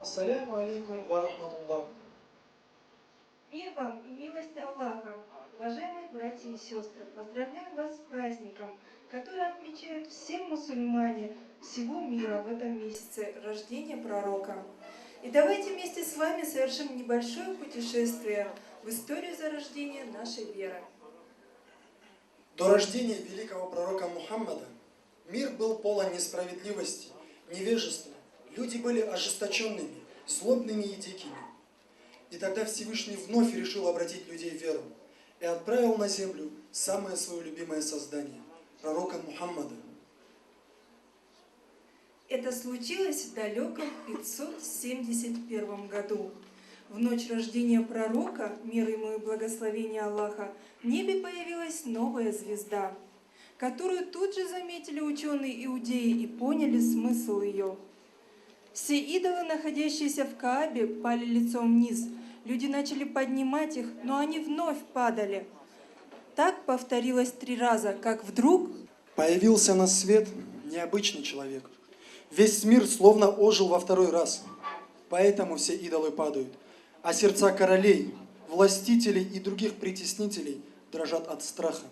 Ассаляму алейкум ва рахматуллах. Мир вам и милость Аллаха, уважаемые братья и сестры, поздравляю вас с праздником, который отмечают все мусульмане всего мира в этом месяце рождения пророка. И давайте вместе с вами совершим небольшое путешествие в историю зарождения нашей веры. До рождения великого пророка Мухаммада мир был полон несправедливости, невежества. Люди были ожесточенными, злобными и дикими. И тогда Всевышний вновь решил обратить людей в веру и отправил на землю самое свое любимое создание – пророка Мухаммада. Это случилось в далеком 571 году. В ночь рождения пророка, мир ему и благословение Аллаха, в небе появилась новая звезда, которую тут же заметили ученые иудеи и поняли смысл ее. Все идолы, находящиеся в Каабе, пали лицом вниз. Люди начали поднимать их, но они вновь падали. Так повторилось 3 раза, как вдруг Появился на свет необычный человек. Весь мир словно ожил во второй раз. Поэтому все идолы падают. А сердца королей, властителей и других притеснителей дрожат от страха.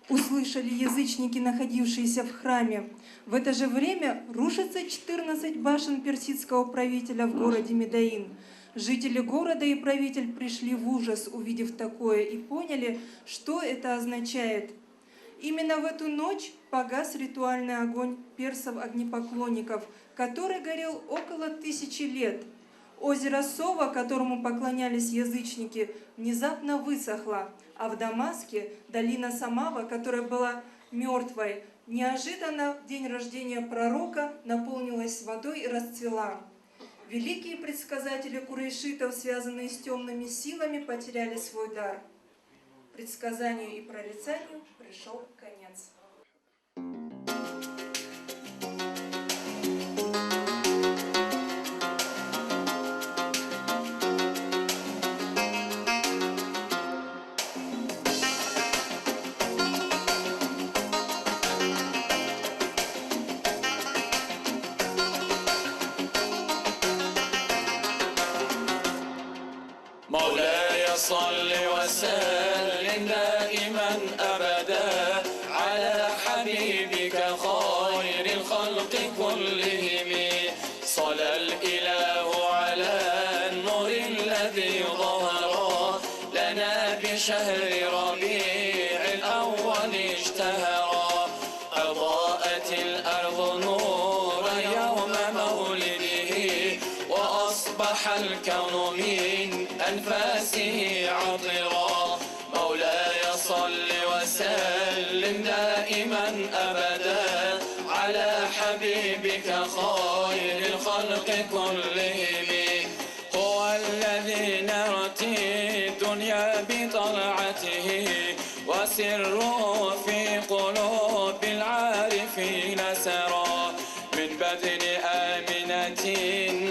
услышали язычники, находившиеся в храме. В это же время рушатся 14 башен персидского правителя в городе Медаин. Жители города и правитель пришли в ужас, увидев такое, и поняли, что это означает. Именно в эту ночь погас ритуальный огонь персов-огнепоклонников, который горел около 1000 лет. Озеро Сова, которому поклонялись язычники, внезапно высохло, а в Дамаске долина Самава, которая была мертвой, неожиданно в день рождения пророка наполнилась водой и расцвела. Великие предсказатели курайшитов, связанные с темными силами, потеряли свой дар. Предсказанию и прорицанию пришел конец. مولاي صل وسلم دائما أبدا على حبيبك خير الخلق كلهم صلى الإله على النور الذي ظهر لنا بشهر ربيع الأول اشتهر أضاءت الأرض نورا يوم مولده وأصبح الكون من أنفاسه عطرا مولاي صل وسلم دائما أبدا على حبيبك خير الخلق كلهم هو الذي نرتي الدنيا بطلعته وسره في قلوب العارفين سرى من بدن آمنة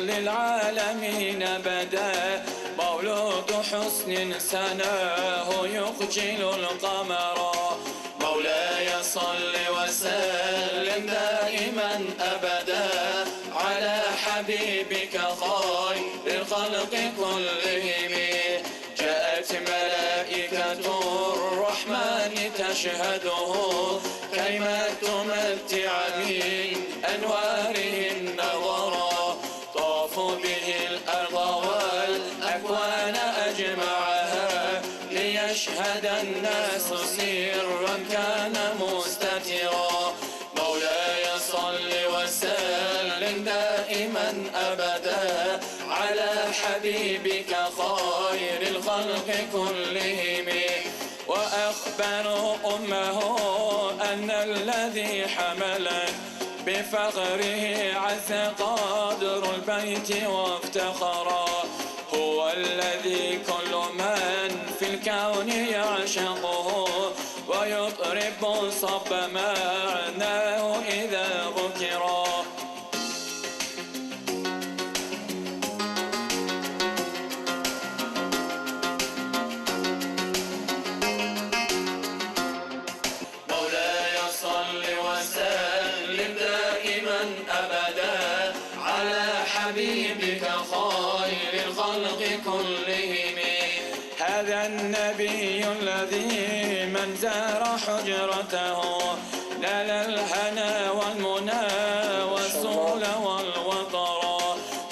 للعالمين بدا مولود حسن سناه يخجل القمر مولاي صل وسلم دائما أبدا على حبيبك خير الخلق كلهم جاءت ملائكة الرحمن تشهده كيما تمتع من أنواره النظرا طافوا به الأرض والأكوان أجمعها ليشهد الناس سرا كان مستترا مولاي صل وسلم دائما أبدا على حبيبك خير الخلق كلهم وأخبروا أمه أن الذي حمله بفخره عز قدر البيت وافتخرا هو الذي كل من في الكون يعشقه ويطرب صب معناه إذا ذكرا مولاي صل وسلم دائما أبدا على حبيبك خير الخلق كلهم. هذا النبي الذي من زار حجرته نال الهنا والمنى والسول والوطر.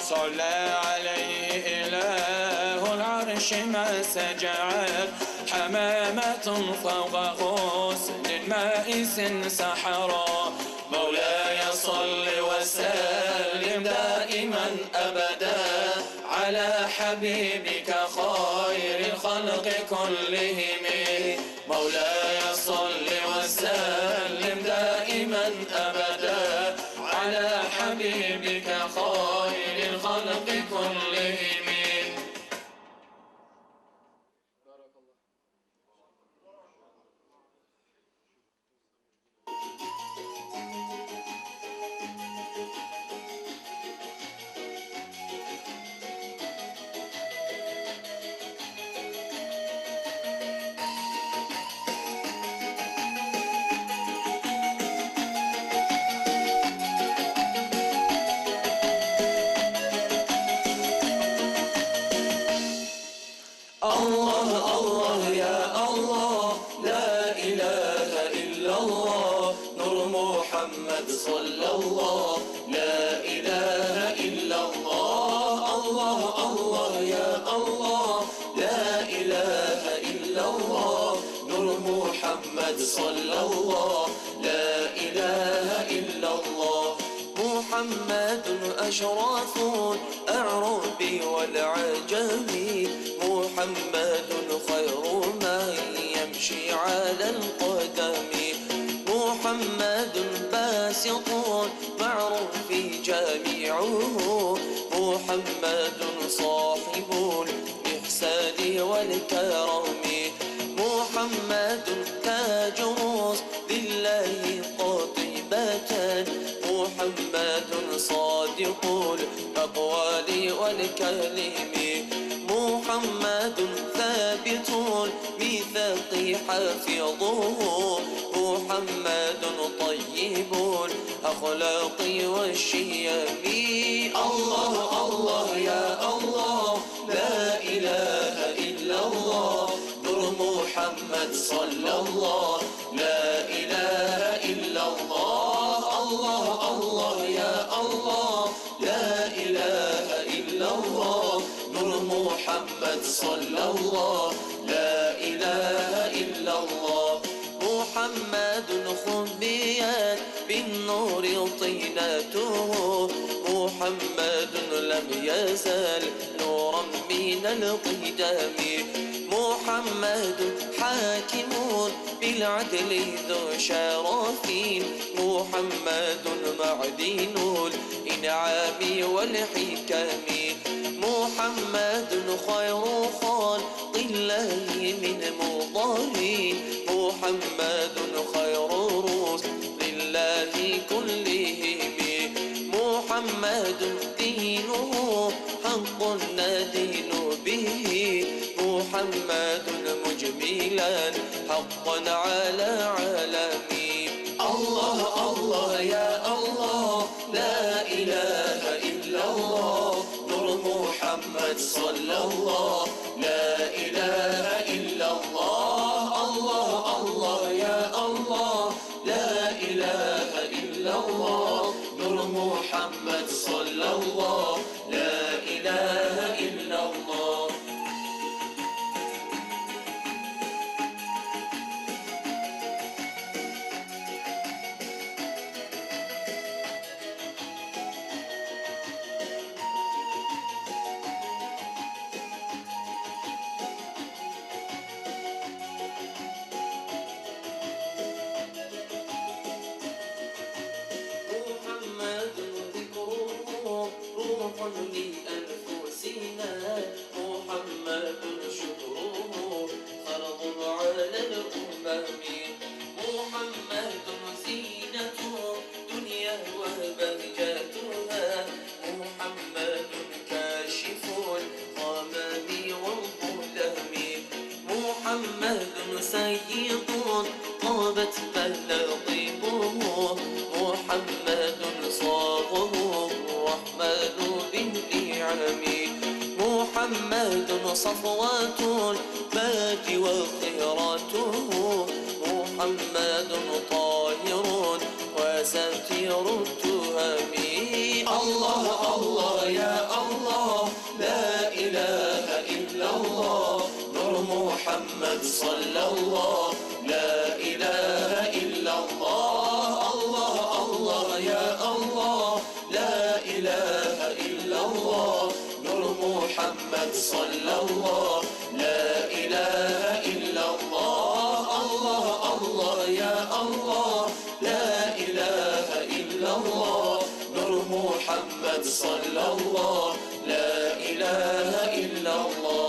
صلى عليه إله العرش ما سجعت حمامة فوق غصن مائس سحرا. مولاي صل وسلم دائما أبدا على حبيبك خير الخلق كلهم. مولاي صل وسلم دائما أبدا على حبيبك خير الخلق كلهم. الله الله يا الله لا إله إلا الله نور محمد صلى الله لا إله إلا الله. الله الله يا الله لا إله إلا الله نور محمد صلى الله لا إله إلا الله. محمد أشرف الأعراب والعجم. محمد خير من يمشي على القدم. محمد باسط معروف جميعه. محمد صاحب الإحسان والكرم. محمد تاج لله قاطبة. محمد صادق الأقوال والكلم. محمد ثابت ميثاق حافظه. محمد طيب الأخلاق والشيم. الله الله يا الله لا إله إلا الله نور محمد صلى الله لا إله إلا الله. الله الله يا الله لا إله إلا الله نور محمد صلى الله لا إله إلا الله. محمد خبيت بالنور طينته. محمد لم يزل نورا من القدم. محمد حاكم بالعدل ذو شرف. محمد معدن الإنعام والحكم. محمد خير خلق الله من مضر. محمد خير رسل الله كلهم. محمد دينه حق ندين به. محمد مجملا حقا على عالمين. الله الله يا الله لا إله إلا الله نور محمد صلى الله لا إله إلا الله. الله الله يا الله لا إله إلا الله نور محمد صلى الله لا إله إلا الله. محمد صفوة البات وخيراته محمد طاهر وستير التهم الله الله يا الله لا إله إلا الله نور محمد صلى الله لا إله إلا الله الله الله يا الله لا إله إلا الله نور محمد صلى الله لا إله إلا الله الله الله يا الله لا إله إلا الله نور محمد صلى الله لا إله إلا الله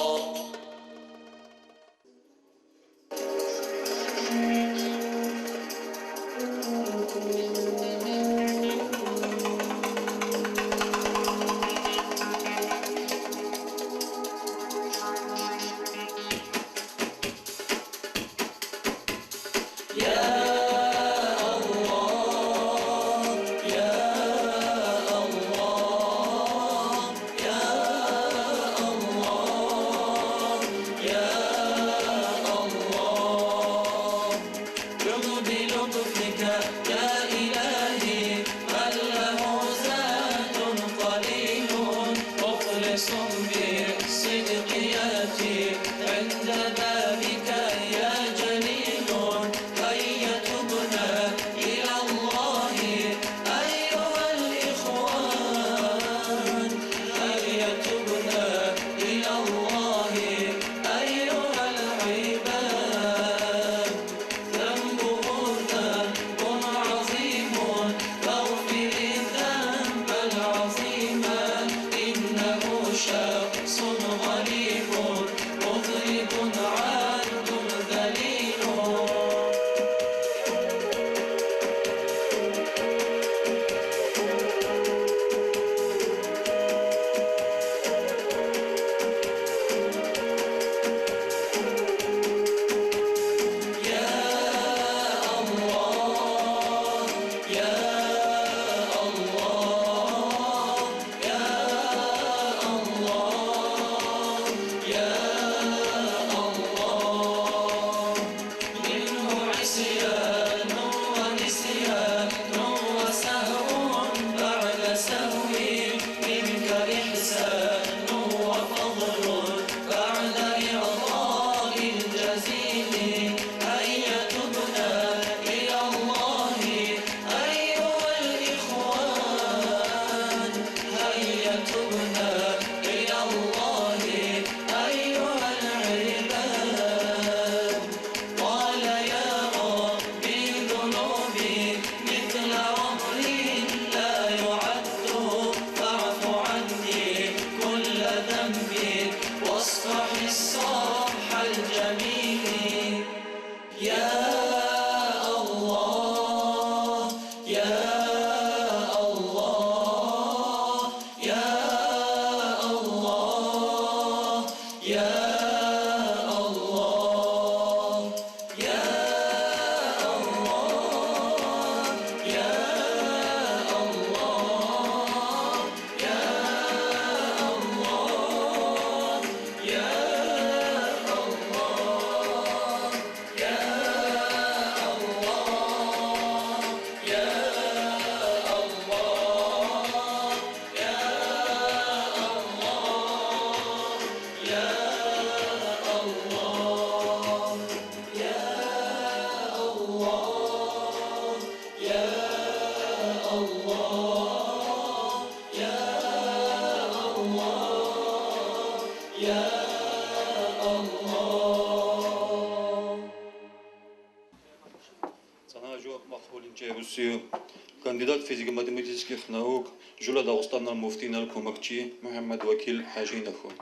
кандидат физико-математических наук, Жула Дагыстана муфтийна Кумакчи, Мухаммад Вакил Хажинаху.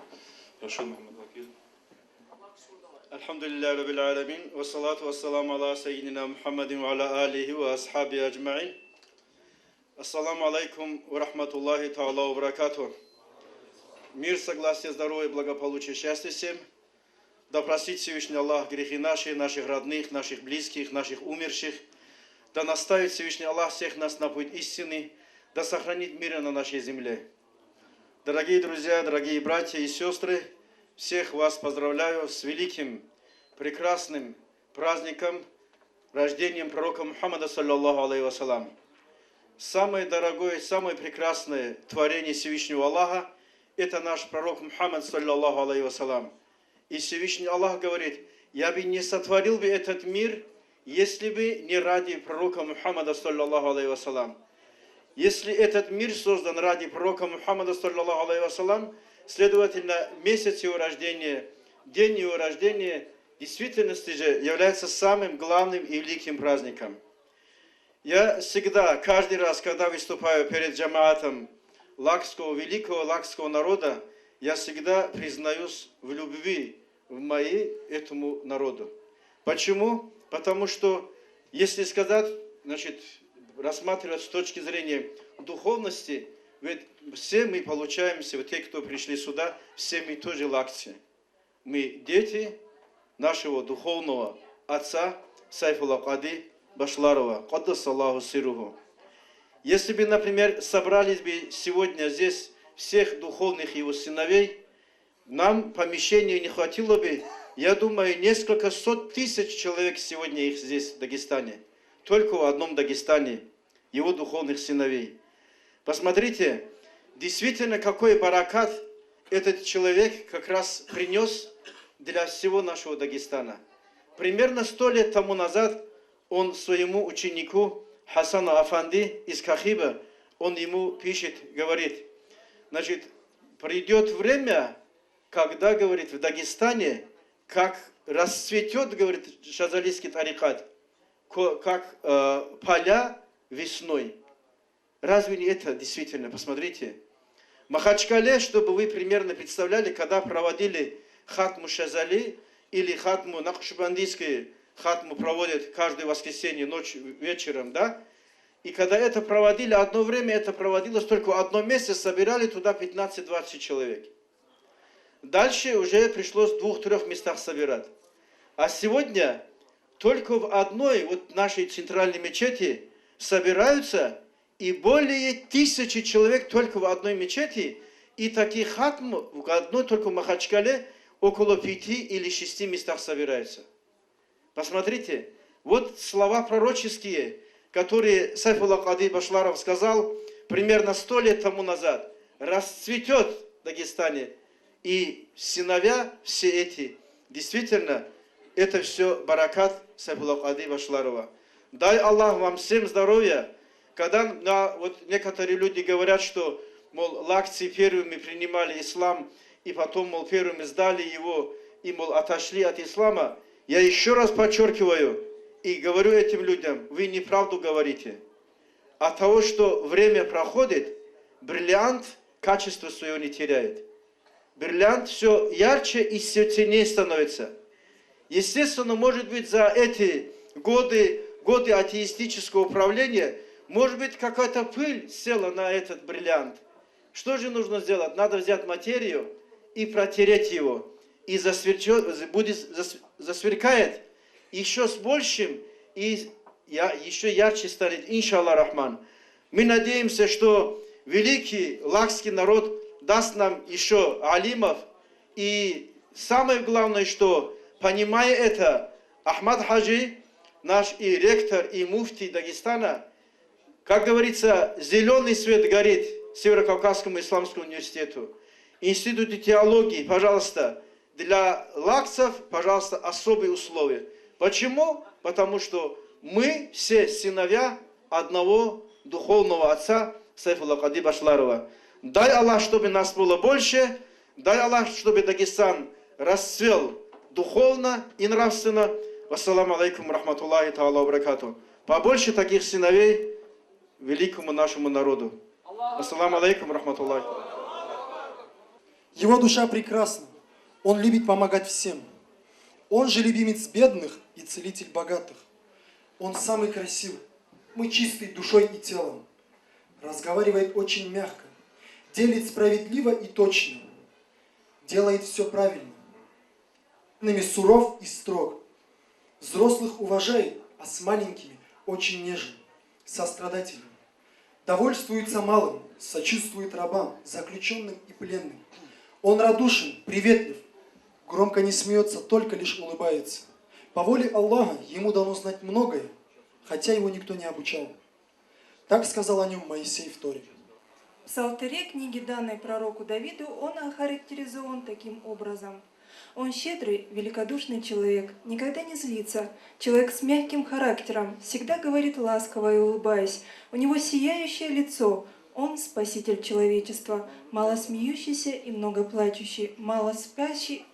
Прошу, Мухаммад Вакил. Alhamdulillah Rabbil Alamin, wa salatu wa salam ala Sayyidina Muhammadin wa ala alihi wa ashabi ajma'in. Ассаламу алейкум ва рахматуллахи та'ала ва баракатух. Мир, согласие, здоровье, благополучие, счастье всем. Да простит Всевышний Аллах грехи наши, наших родных, наших близких, наших умерших. Да наставит Всевышний Аллах всех нас на путь истины. Да сохранит мир на нашей земле. Дорогие друзья, дорогие братья и сестры, всех вас поздравляю с великим, прекрасным праздником, рождением пророка Мухаммада, саллаллаху алейхи вассалам. Самое дорогое, самое прекрасное творение Всевышнего Аллаха – это наш пророк Мухаммад, саллаллаху алейхи вассалам. И Всевышний Аллах говорит: «Я бы не сотворил бы этот мир, если бы не ради пророка Мухаммада, саллаллаху алейхи вассалам». Если этот мир создан ради пророка Мухаммада, саллаллаху алейхи вассалам, следовательно, месяц его рождения, день его рождения, в действительности же является самым главным и великим праздником. Я всегда, каждый раз, когда выступаю перед джамаатом лакского, великого лакского народа, я всегда признаюсь в любви в моей этому народу. Почему? Потому что, если сказать, значит, рассматривать с точки зрения духовности, ведь все мы получаемся, вот те, кто пришли сюда, все мы тоже лакцы. Мы дети нашего духовного отца Сайфулла Кади Башларова, Каддасаллаху сируху. Если бы, например, собрались бы сегодня здесь всех духовных его сыновей, нам помещения не хватило бы, я думаю, несколько сот тысяч человек сегодня их здесь, в Дагестане. Только в одном Дагестане, его духовных сыновей. Посмотрите, действительно, какой баракат этот человек как раз принес для всего нашего Дагестана. Примерно 100 лет тому назад он своему ученику Хасану Афанди из Кахиба, он ему пишет, говорит, значит, придет время, когда, говорит, в Дагестане, как расцветет, говорит, шазалийский тарикат, как поля весной. Разве не это действительно? Посмотрите. В Махачкале, чтобы вы примерно представляли, когда проводили хатму Шазали или хатму Нахшбандийскую, хатму проводят каждое воскресенье ночью, вечером, да? И когда это проводили, одно время это проводилось только в одном месте, собирали туда 15-20 человек. Дальше уже пришлось в 2-3 местах собирать. А сегодня только в одной вот нашей центральной мечети собираются и более 1000 человек только в одной мечети. И таких хатм в одной только в Махачкале около 5 или 6 местах собираются. Посмотрите, вот слова пророческие, которые Сайфулла Кади Башларов сказал примерно 100 лет тому назад. Расцветет в Дагестане. И сыновья все эти, действительно, это все баракат Сайфулла Кади Башларова. Дай Аллах вам всем здоровья. Когда вот некоторые люди говорят, что, мол, лакцы первыми принимали ислам, и потом, мол, первыми сдали его, и, мол, отошли от ислама, я еще раз подчеркиваю и говорю этим людям, вы неправду говорите. От того, что время проходит, бриллиант качество свое не теряет. Бриллиант все ярче и все ценнее становится. Естественно, может быть, за эти годы атеистического правления, может быть, какая-то пыль села на этот бриллиант. Что же нужно сделать? Надо взять материю и протереть его. И засверкает еще с большим, и еще ярче станет, иншаллах рахман. Мы надеемся, что великий лакский народ даст нам еще алимов. И самое главное, что, понимая это, Ахмад Хаджи, наш и ректор, и муфти Дагестана, как говорится, зеленый свет горит Северокавказскому исламскому университету. Институте теологии, пожалуйста, для лакцев, пожалуйста, особые условия. Почему? Потому что мы все сыновья одного духовного отца Сайфулла Кади Башларова. Дай Аллах, чтобы нас было больше, дай Аллах, чтобы Дагестан расцвел духовно и нравственно. Вассаламу алейкум рахматуллахи та'ала баракату. Побольше таких сыновей великому нашему народу. Ассаламу алейкум рахматуллахи. Его душа прекрасна. Он любит помогать всем. Он же любимец бедных и целитель богатых. Он самый красивый. Мы чистый душой и телом. Разговаривает очень мягко. Делит справедливо и точно. Делает все правильно. Суров и строг. Взрослых уважает, а с маленькими очень нежен, сострадателен. довольствуется малым, сочувствует рабам, заключенным и пленным. Он радушен, приветлив, громко не смеется, только лишь улыбается. По воле Аллаха ему дано знать многое, хотя его никто не обучал. Так сказал о нем Моисей в Торе. В Псалтыре книги, данной пророку Давиду, он охарактеризован таким образом. Он щедрый, великодушный человек, никогда не злится, человек с мягким характером, всегда говорит ласково и улыбаясь, у него сияющее лицо, он спаситель человечества, мало смеющийся и много плачущий, мало спящий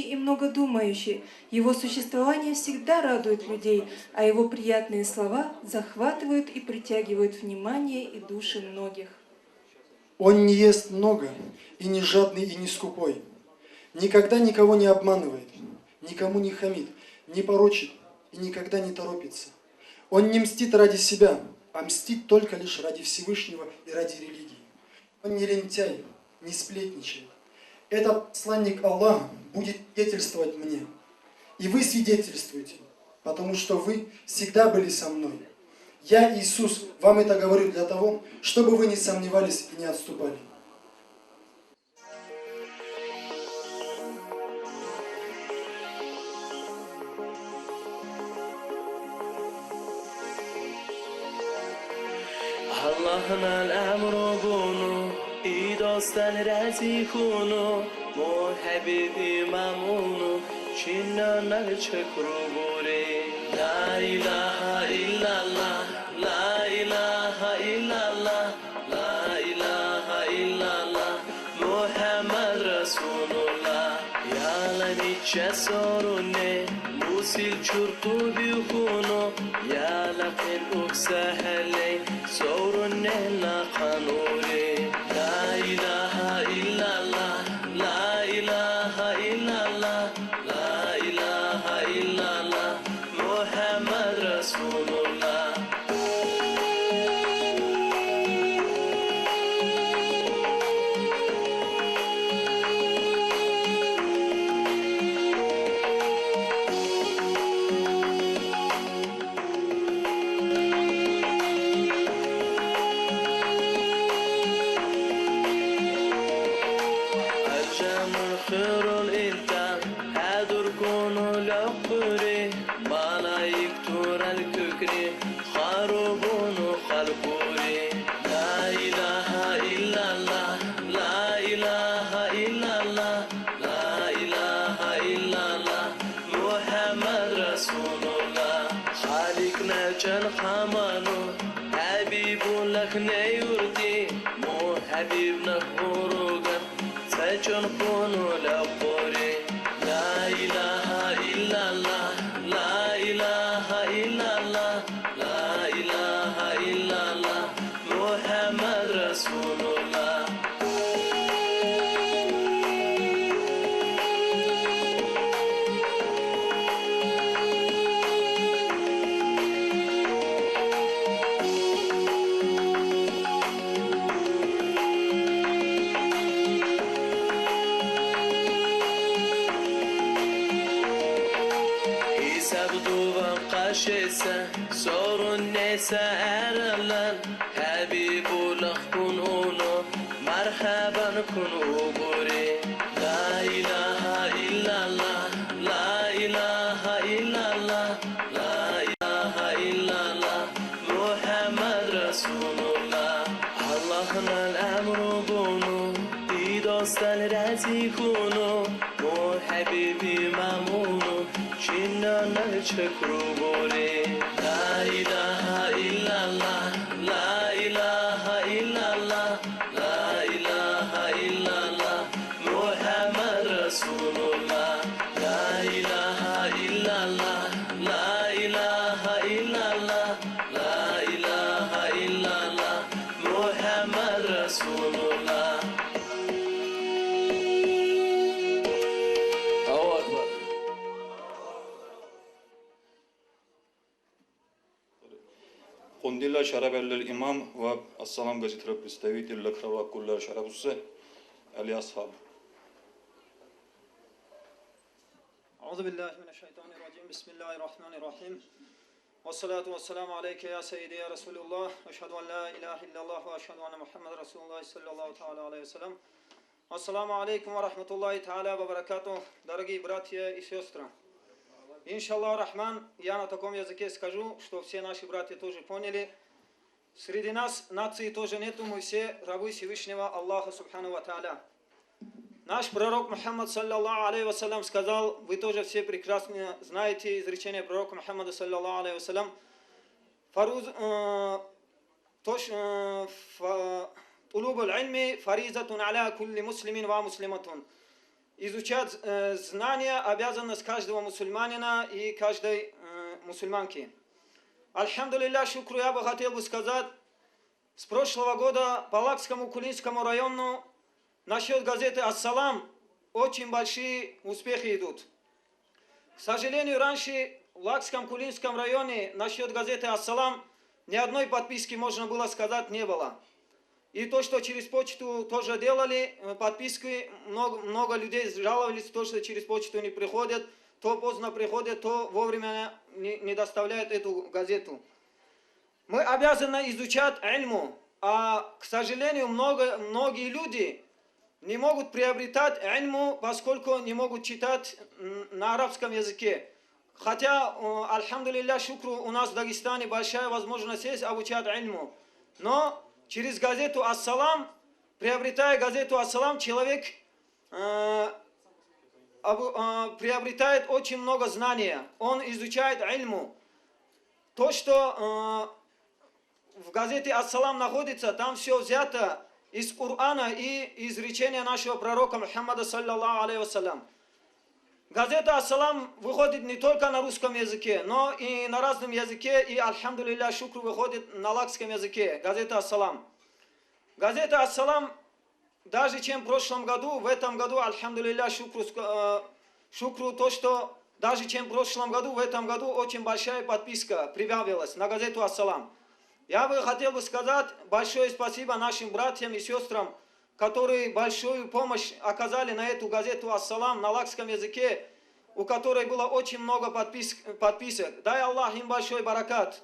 и много думающий. Его существование всегда радует людей, а его приятные слова захватывают и притягивают внимание и души многих. Он не ест много, и не жадный, и не скупой. Никогда никого не обманывает, никому не хамит, не порочит и никогда не торопится. Он не мстит ради себя, а мстит только лишь ради Всевышнего и ради религии. Он не лентяй, не сплетничает. Этот посланник Аллаха будет свидетельствовать мне. И вы свидетельствуете, потому что вы всегда были со мной. Я, Иисус, вам это говорю для того, чтобы вы не сомневались и не отступали. Allah'ın emri bunu, idostan razikunu, muhabbibi mamunu, çinnana çakrubure. La ilahe illallah, la ilahe illallah, la ilahe illallah, Muhammed Resulullah. Yalamice sorune, musil çurtu bihunu, yalaqin uksahale, sorune la kanure. La ilahe illallah, la ilahe illallah, la ilahe illallah, Muhammed Resulullah. Acamın kırıl intan, hadur konu lakuri, malayık tural kükri, harubunu kalpuri. La ilahe illallah, la ilahe illallah, la ilahe illallah, Muhammed Resulullah. Halik necan hamanu, Habibullah ne yurdi, Muhabib nahburugan, Saçon konu lakuri. La ilahe illallah, la ilahe illallah, la ilahe illallah, Muhammed Resulullah. Hisab duvan qaşesa, sorun neyse eralan, Habibullah kun onu, marhaban kun uburi. La ilahe illallah, la ilahe illallah, la ilahe illallah, Muhammed Resulullah. Allah'ın emri bunu, idostan razikunu, muhabbibi mamunu, çinnana çakrubure. La ilahe illallah, la ilahe illallah, la ilahe illallah, Muhammed Resulullah. La ilahe illallah, la ilahe illallah, la ilahe illallah, Muhammed Resulullah. Allahu Akbar. Хундилла шарабеллил имам ва ассалам газитра представитель лакрава куллар шарабусе али асхаб. أعوذ بالله من الشيطان الرجيم بسم الله الرحمن الرحيم Вассалату вассаламу алейка я сайиди я Расулуллах. Ашхаду ан ла илаха илляллах ва ашхаду анна Мухаммад Расулуллах саллаллаху та'аля алейхи вассалям. Ассаламу алейкум ва рахматуллахи та'аля ва баракату. Дорогие братья и сестры. Иншаллах рахман, я на таком языке скажу, что все наши братья тоже поняли. Среди нас нации тоже нету, мы все рабы Всевышнего Аллаха Субхану ва Та'аля. Наш пророк Мухаммад саллаллаху алейхи вассалям сказал, вы тоже все прекрасно знаете изречение пророка Мухаммада саллаллаху алейхи вассалям, тулуб аль-ильми фаризатун аля кулли муслимин ва муслиматун. Изучать знания обязанность каждого мусульманина и каждой мусульманки. Альхамдулилля, шукру, я бы хотел сказать, с прошлого года по Лакскому Кулинскому району насчет газеты «Ассалам» очень большие успехи идут. К сожалению, раньше в Лакском Кулинском районе насчет газеты «Ассалам» ни одной подписки, можно было сказать, не было. И то, что через почту тоже делали, подписки, много людей жаловались, то, что через почту не приходят, то поздно приходят, то вовремя не доставляют эту газету. Мы обязаны изучать ильму, а, к сожалению, многие люди не могут приобретать ильму, поскольку не могут читать на арабском языке. Хотя, альхамдулилля, шукру, у нас в Дагестане большая возможность есть обучать ильму. Но через газету «Ассалам», приобретая газету «Ассалам», человек приобретает очень много знания. Он изучает ильму. То, что в газете «Ассалам» находится, там все взято из Корана и из речения нашего пророка Мухаммада саллаллаху алейхи вассалям. Газета «Ассалам» выходит не только на русском языке, но и на разном языке, и, альхамдулилля, шукру, выходит на лакском языке. Газета «Ассалам». Газета «Ассалам» даже чем в прошлом году, в этом году, альхамдулилля, шукру, то, что даже чем в прошлом году, в этом году очень большая подписка прибавилась на газету «Ассалам». Я бы хотел сказать большое спасибо нашим братьям и сестрам, которые большую помощь оказали на эту газету «Ассалам» на лакском языке, у которой было очень много подписок. Дай Аллах им большой баракат.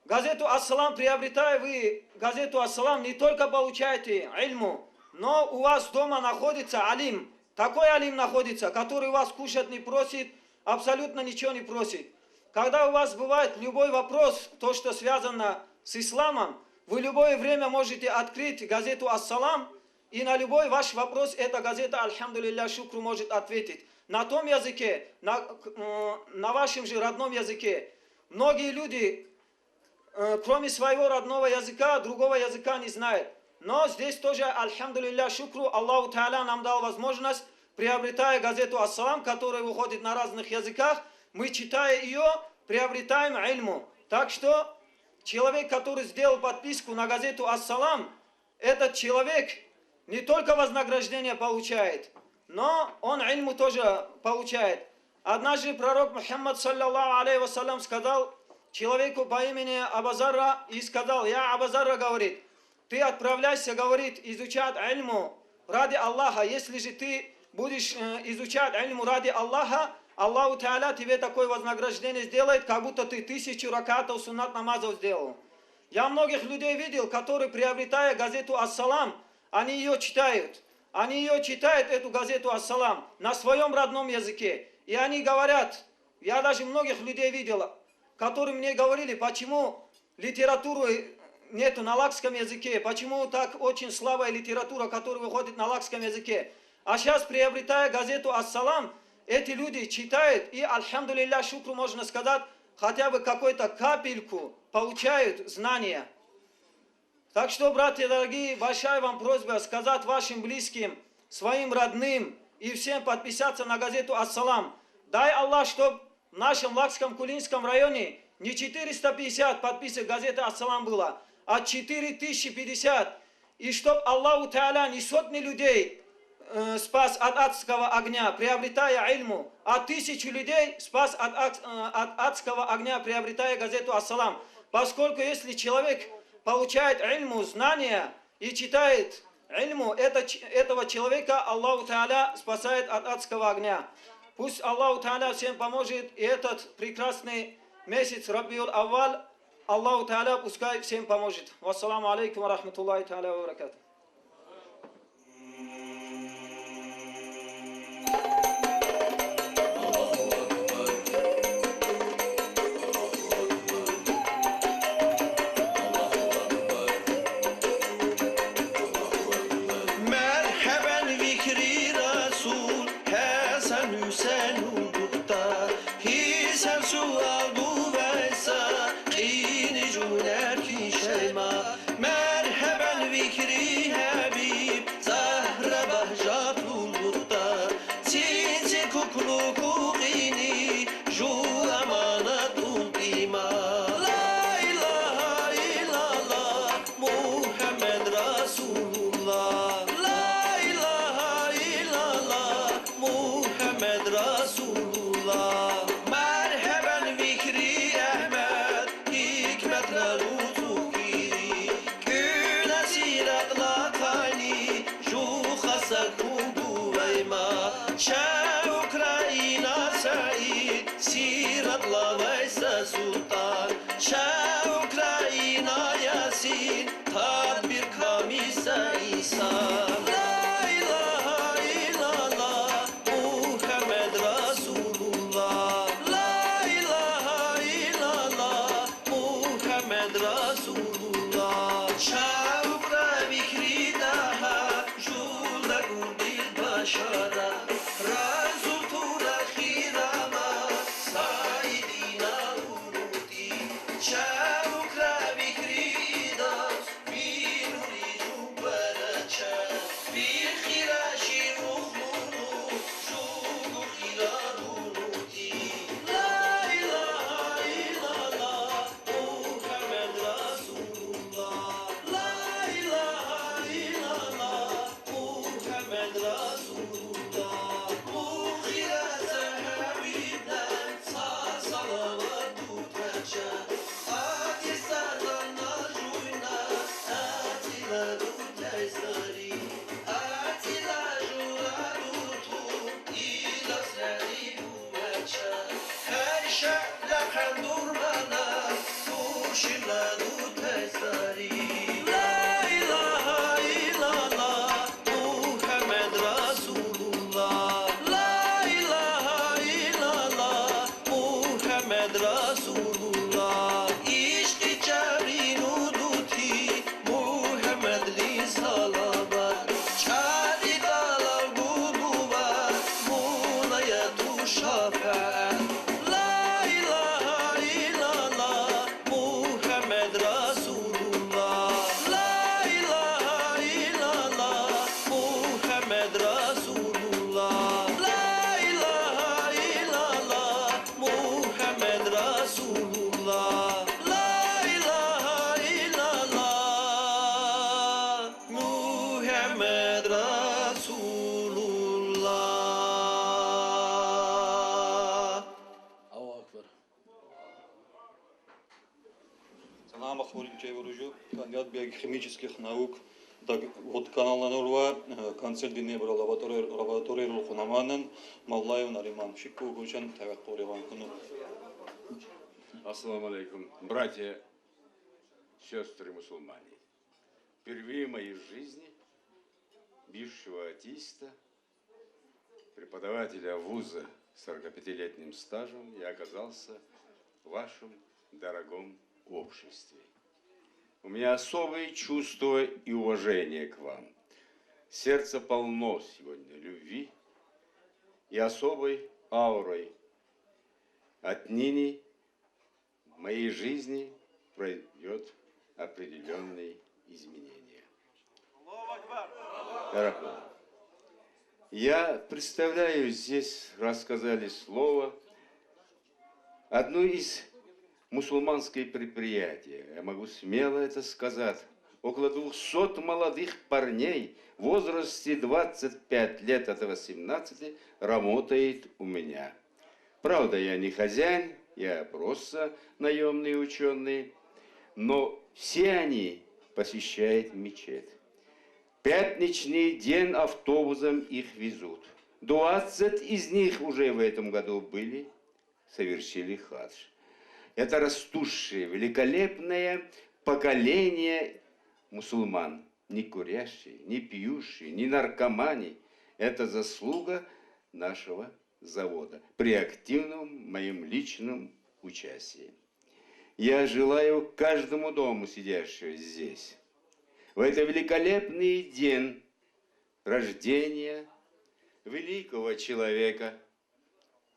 Газету «Ассалам», приобретая вы газету «Ассалам», не только получаете ильму, но у вас дома находится алим. Такой алим находится, который вас кушать не просит, абсолютно ничего не просит. Когда у вас бывает любой вопрос, то, что связано с исламом, вы любое время можете открыть газету «Ассалам», и на любой ваш вопрос эта газета, альхамдулилля, шукру, может ответить. На том языке, на вашем же родном языке. Многие люди, кроме своего родного языка, другого языка не знают. Но здесь тоже, альхамдулилля, шукру, Аллаху Та'аля нам дал возможность, приобретая газету «Ассалам», которая выходит на разных языках, мы, читая ее, приобретаем ильму. Так что человек, который сделал подписку на газету «Ассалам», этот человек не только вознаграждение получает, но он ильму тоже получает. Однажды пророк Мухаммад саллаллаху алейхи вассалям сказал человеку по имени Абазарра и сказал: «Я, Абазарра, говорит, ты отправляйся, говорит, изучать ильму ради Аллаха. Если же ты будешь изучать ильму ради Аллаха, Аллаху Та'аля тебе такое вознаграждение сделает, как будто ты 1000 ракатов суннат намазов сделал». Я многих людей видел, которые, приобретая газету «Ассалам», они ее читают. Они ее читают, эту газету «Ассалам», на своем родном языке. И они говорят, я даже многих людей видел, которые мне говорили, почему литературы нету на лакском языке, почему так очень слабая литература, которая выходит на лакском языке. А сейчас, приобретая газету «Ассалам», эти люди читают и, альхамдулилля, шукру, можно сказать, хотя бы какую-то капельку получают знания. Так что, братья дорогие, большая вам просьба сказать вашим близким, своим родным и всем подписаться на газету «Ассалам». Дай Аллах, чтобы в нашем Лакском Кулинском районе не 450 подписок газеты «Ассалам» было, а 4050. И чтобы Аллаху Та'аля не сотни людей спас от адского огня, приобретая ильму, а 1000 людей спас от адского огня, приобретая газету «Ассалам». Поскольку если человек получает ильму, знания и читает ильму, этого человека Аллаху Та'аля спасает от адского огня. Пусть Аллаху Та'аля всем поможет, и этот прекрасный месяц Рабиул Аввал. Аллаху Та'аля пускай всем поможет. Вассаламу алейкум ва рахматуллахи та'аля ва баракату. Merhaben Vikri Resul Hasan Hüseyin Uğur'da Hisen sual bu veysa Qini cüner ki şeyma Merhaben Vikri Habib Zahra bahjat Uğur'da Sinsi kuklu kukini Ju amanat ultima La ilahe illallah Muhammed Resulullah La ilahe illallah Muhammed Resulullah Merhaben Fikri Ahmet Hikmetler utukiri Güne siratla tani Şu hasak kundu veyma Şah Ukrayna Said Siratla Veysa Sultan Şah Ukrayna Yasin Tadbir Kamisa İsa La ilahe illallah Muhammed Resulullah La ilahe illallah Muhammed Resulullah Şavra Vikri daha Jula Gurdil Başara Razul Tura Khirama Saidina Uruti Şavra Vikri da Binuri Jubaracha Bir khirashi ruhunu Jugu khilaruti La ilahe illallah Muhammed Resulullah La ilahe illallah Muhammed Resulullah Bu khirasa habibden Sa salavat tutacha Atisardan najuyna Atila dutaysari Atila juradutu İla sari uvacha Her şakla kandurmana Kurşila dutaysari La ilahe illallah Muhammed Resulullah La ilahe illallah Muhammed Resulullah İşki çavrin uduti Muhammed li salavat Çari dalav guduva Munaya tu şafaat La ilahe illallah Muhammed Resulullah La ilahe illallah Muhammed Resulullah La ilahe illallah Muhammed Resulullah La ilahe illallah Muhammed Resulullah Allahu Akbar Санаа Махмудин Чайвуружу, кандидат биохимических наук, вот каналланурва концертине бир лаборатория рухунаманын Маллаев Нариман Шикку Гучан Таваккуриван куну. Ассаламу алейкум, братья, сестры мусульмане. Впервые в моей жизни бывшего атеиста, преподавателя вуза с 45-летним стажем, я оказался в вашем дорогом обществе. У меня особые чувства и уважение к вам. Сердце полно сегодня любви и особой аурой. Отныне в моей жизни пройдет определенные изменения. Дорогой, я представляю, здесь рассказали слово, одно из мусульманское предприятие, я могу смело это сказать, около 200 молодых парней в возрасте 25 лет от 18 работает у меня. Правда, я не хозяин, я просто наемный ученый, но все они посещают мечеть. Пятничный день автобусом их везут. 20 из них уже в этом году были, совершили хадж. это растущее, великолепное поколение мусульман, не курящие, не пьющие, не наркомане. Это заслуга нашего завода при активном моем личном участии. Я желаю каждому дому, сидящему здесь, в этот великолепный день рождения великого человека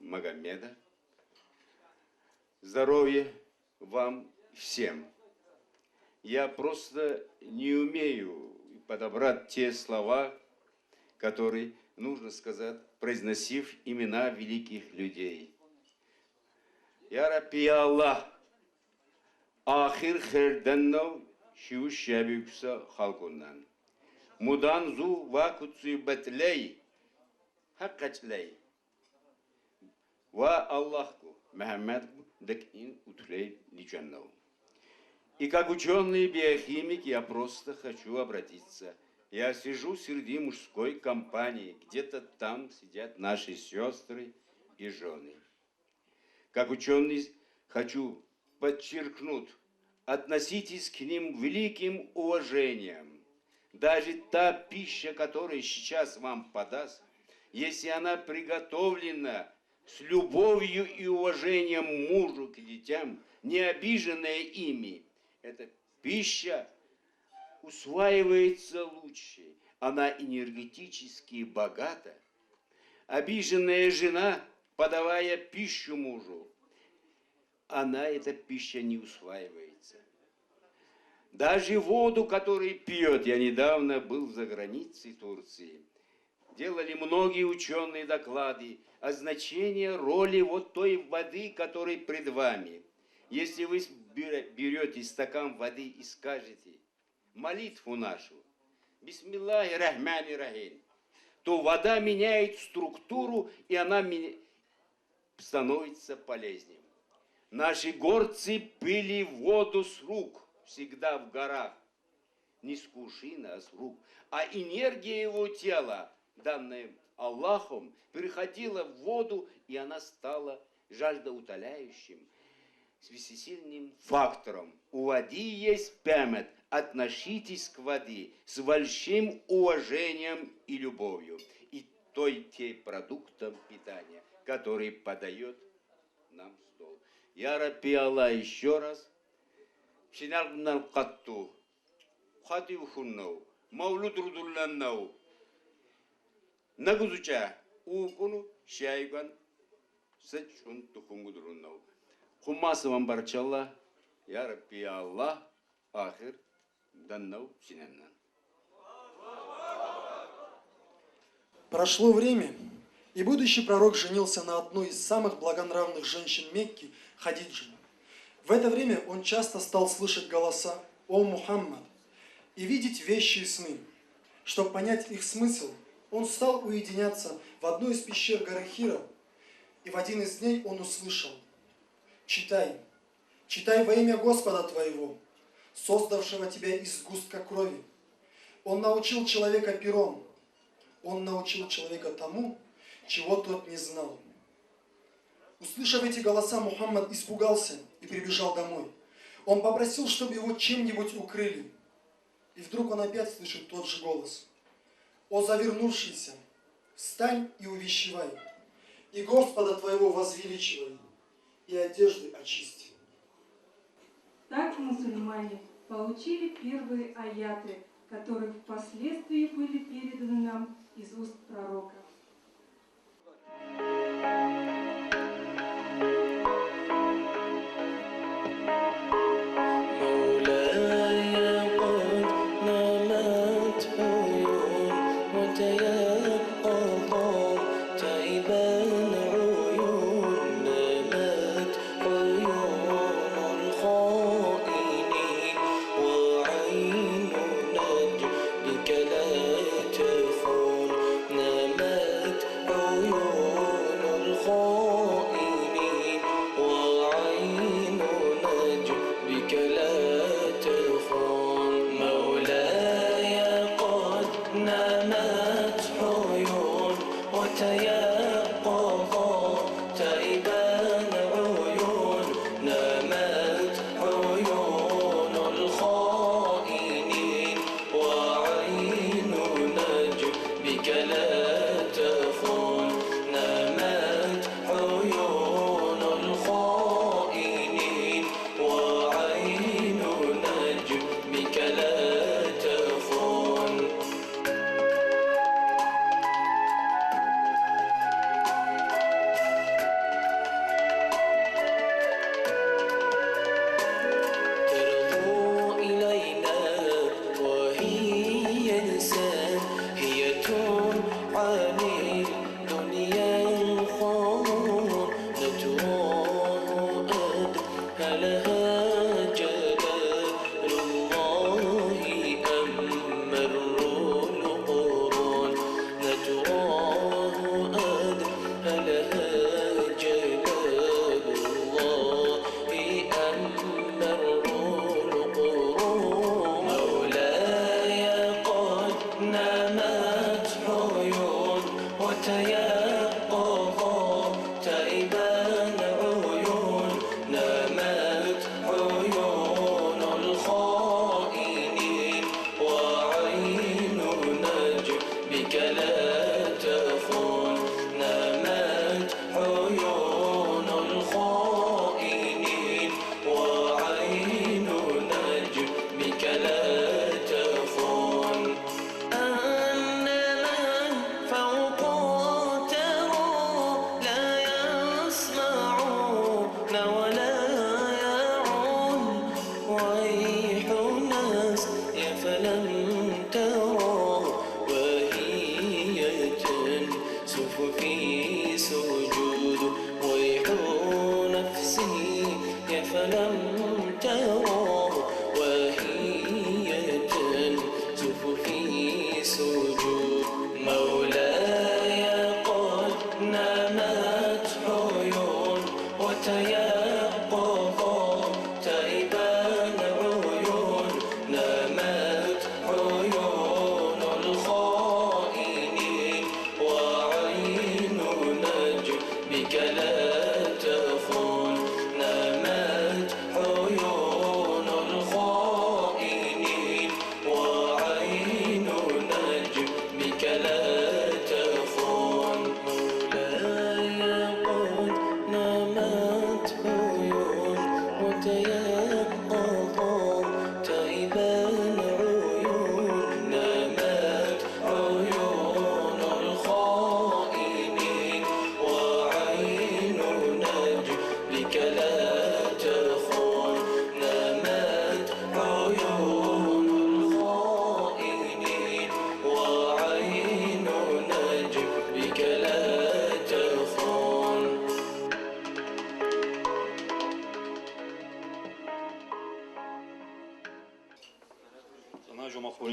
Магомеда, здоровья вам всем. Я просто не умею подобрать те слова, которые нужно сказать, произносив имена великих людей. Я Рабби Аллах, ахир херденнов шиу шабюкса халкуннан. Мудан зу вакутсу батлей, хаккачлей. Ва Аллахку, Мухаммад декин утлей личаннав. И как ученый-биохимик я просто хочу обратиться. Я сижу среди мужской компании, где-то там сидят наши сестры и жены. Как ученый хочу подчеркнуть, относитесь к ним великим уважением. Даже та пища, которая сейчас вам подаст, если она приготовлена с любовью и уважением мужу к детям, не обиженная ими, эта пища усваивается лучше, она энергетически богата. Обиженная жена, подавая пищу мужу, эта пища не усваивается. Даже воду, которую пьет, я недавно был за границей Турции, делали многие ученые доклады о значении роли вот той воды, которая пред вами. Если вы берете стакан воды и скажете молитву нашу, бисмиллахи рахмани рахим, то вода меняет структуру, и она становится полезнее. Наши горцы пили воду с рук, всегда в горах, не с кувшина, а с рук. А энергия его тела, данная Аллахом, переходила в воду, и она стала жаждоутоляющим, всесильным фактором. У воды есть память. Относитесь к воде с большим уважением и любовью. И те продуктам питания, которые подает нам стол. Я Рабби Аллах еще раз. Шинаргнал катту. Хативхуннау. Маулуд рудулланнау. Нагузуча. Укуну шайган. Сачун тухунгудруннау. Хуммасы вам барчалла. Я Рабби Аллах. Ахир. Даннау синаннан. Прошло время, и будущий пророк женился на одной из самых благонравных женщин Мекки, Хадиджи. В это время он часто стал слышать голоса «О Мухаммад» и видеть вещи и сны. Чтобы понять их смысл, он стал уединяться в одной из пещер горы Хира, и в один из дней он услышал: «Читай, читай во имя Господа твоего, создавшего тебя из сгустка крови. Он научил человека пером, он научил человека тому, чего тот не знал». Услышав эти голоса, Мухаммад испугался и прибежал домой. Он попросил, чтобы его чем-нибудь укрыли. И вдруг он опять слышит тот же голос: «О завернувшийся, встань и увещевай, и Господа твоего возвеличивай, и одежды очисти». Так мусульмане получили первые аяты, которые впоследствии были переданы нам из уст пророка. وعين نجدك لا تفون نمت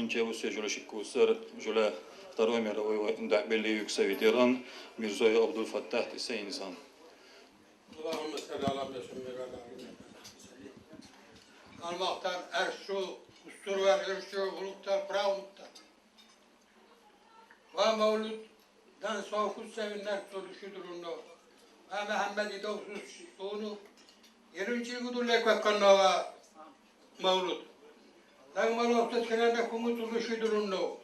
Шанче усе жюля шиккусер жюля Второй мировой войны белли юкса ветеран Мирзой Абдул Фаттах ise insan. Allahümme salli ala Resulüne ve ala Almaktan erşu, ustur ve erşu, ulukta, pravlukta. Ve mevluddan soğukuz sevinler soluşudurunno. Ve Muhammed'i doğsuz onu yerinci gudurlek ve kannava mevlud. Lagmal oftat kenarda kumu soluşudurunno.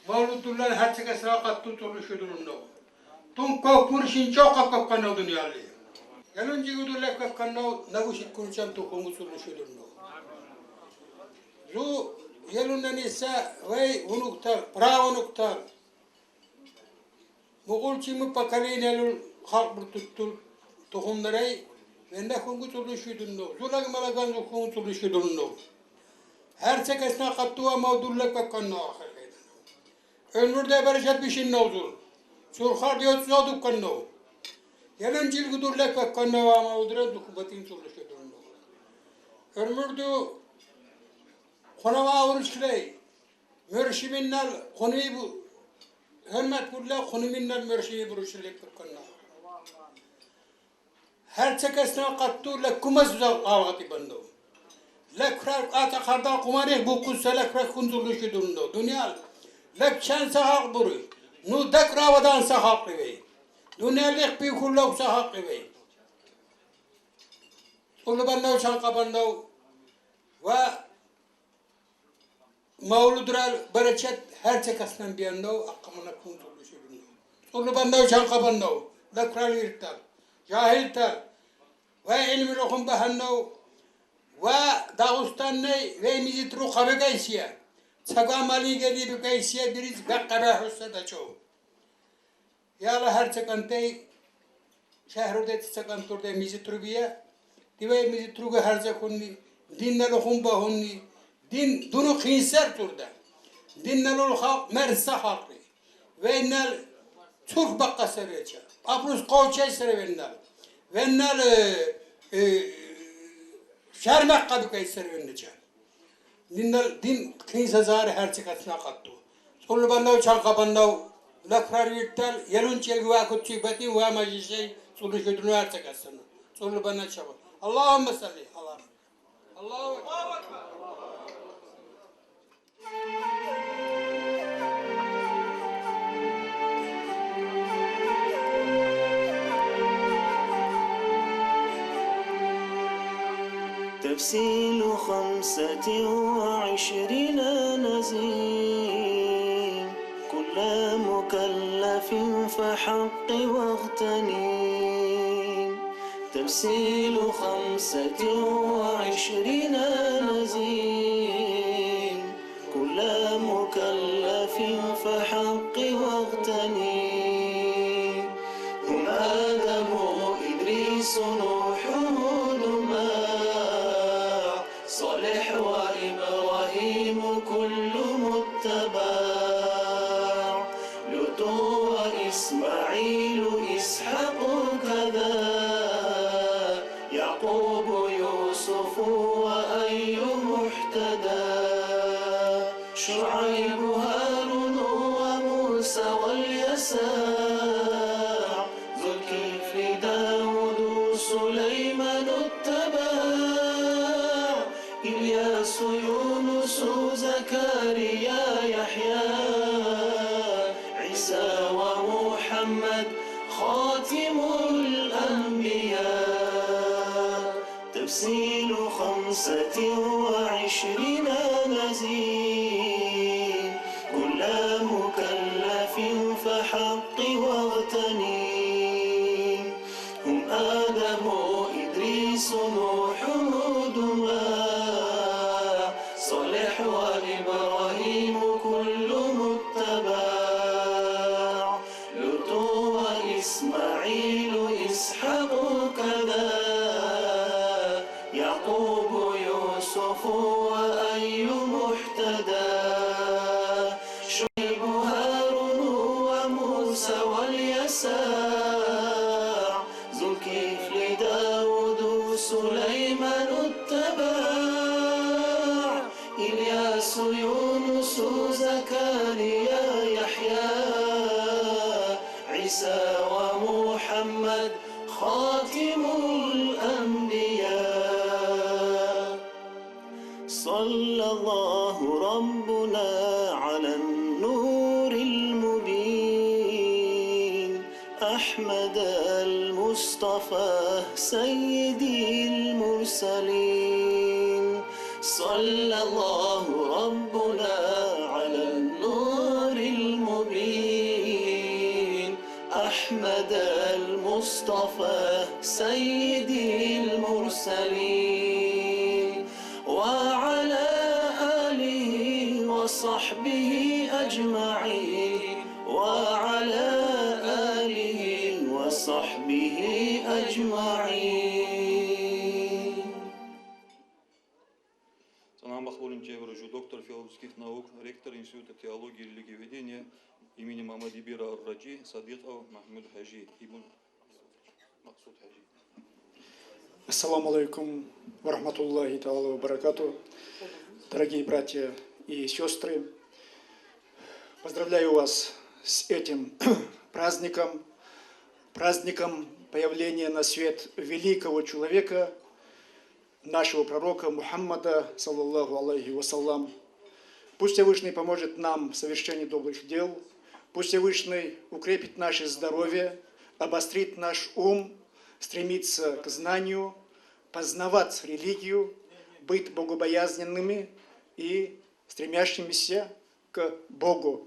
Mevludullah her çeke sırakattı soluşudurunno. Tum kovkurşin çok kakkanno dünyalı. Yalınca gudurlek ve kanno navuşit kunçam tu kumu soluşudurunno. Zu yalundan ise vay unuktar, pra unuktar. Muğul çimi pakaleyin elul halk bir tuttur tohumlarayı ve ne kungu soluşudurunno. Zulag malagan zu kumu soluşudurunno. Her çekesine kattıva mevdullek ve kanno ahir. Ömürde bereket bir şey ne olur? Surhar diyor suduk kanno. Yalancıl gudurlek ve kanno ama udra dukubatin soluşu durun. Ömürde konava uğraşlay. Mürşiminnal konuyu bu hürmet kulla konuminnal mürşimi buruşlek ve kanno. Her çekesine kattı le kumaz uzak ağati bando. Le krar ata karda kumare bu kussa le krar kunzuluşu durun. Dünya lek şan sahak buru, nu dak ravadan sahak gibi, dünyalik bir kullak sahak gibi. Ulu bandav şanka bandav ve mevludral bereket her çekasından bir andav akkamına kunturlu şüründav. Ulu bandav şanka bandav, lek kral irtal, cahiltal ve ilmi ruhum bahandav ve Dağıstan'ı ve mizitru kabegaysiye. Sagamali geli bir kaysiye biriz bekkara hussa da çoğu. Yala her çakantay şehrude çakanturde mizi trubiye. Dive mizi truga her çakunni. Din nalo humba hunni. Din dunu khinser turda. Din nalo halk mersa halkı. Ve nal Türk bakka seveça. Aprus koçay serevennal. Ve nal şermek kadı kay serevenneca. Din kıysa zar her çıkasına kattı. Solu bandav çalka bandav lakrar virtal yelun çelgi va kutçu bati va majişey solu şudunu her çıkasına. Solu bandav çalka. Allahümme salli. Allahu Ekber. تفسيل 25 نزيل كل مكلف فحق واغتنم تفسيل 25 نزيل كل مكلف فحق واغتنم هم آدم إدريس نوح صالح وإبراهيم كل متبع لوط وإسماعيل إسحاق كذا يعقوب يوسف وأيوب اهتدى شعيب هارون وموسى واليساع ذو الكفل داود سليمان اتبع إلياس يونس زكريا يحيى عيسى ومحمد خاتم الأنبياء تفسير 25 نزيل كل مكلف فحق واغتنم هم آدم إدريس نوح صالح وإبراهيم كل متبع لوط وإسماعيل إسحاق كذا يعقوب يوسف وأيوب اهتدى شعيب هارون وموسى واليساع ذو الكفل داود سليمان اتبع إلياس يونس ومحمد خاتم الأنبياء. صلى الله ربنا على النور المبين أحمد المصطفى سيدي المرسلين. صلى الله ربنا على النور المبين أحمد المصطفى سيدي المرسلين وعلى آله وصحبه أجمعين وعلى آله وصحبه أجمعين. Санам Бахвулин Чеврожу, доктор философских наук, ректор Института теологии и религиоведения имени Мамадибира Ар-Раджи, Садиков Махмуд Хаджи, Ибн Максуд Хаджи. Ассаламу алейкум ва рахматуллахи та'ала ва баракату. Дорогие братья и сестры, поздравляю вас с этим праздником, праздником появления на свет великого человека, нашего пророка Мухаммада, саллаллаху алейхи вассалам. Пусть Всевышний поможет нам в совершении добрых дел, пусть Всевышний укрепит наше здоровье, обострит наш ум, стремиться к знанию, познавать религию, быть богобоязненными и стремящимися к Богу.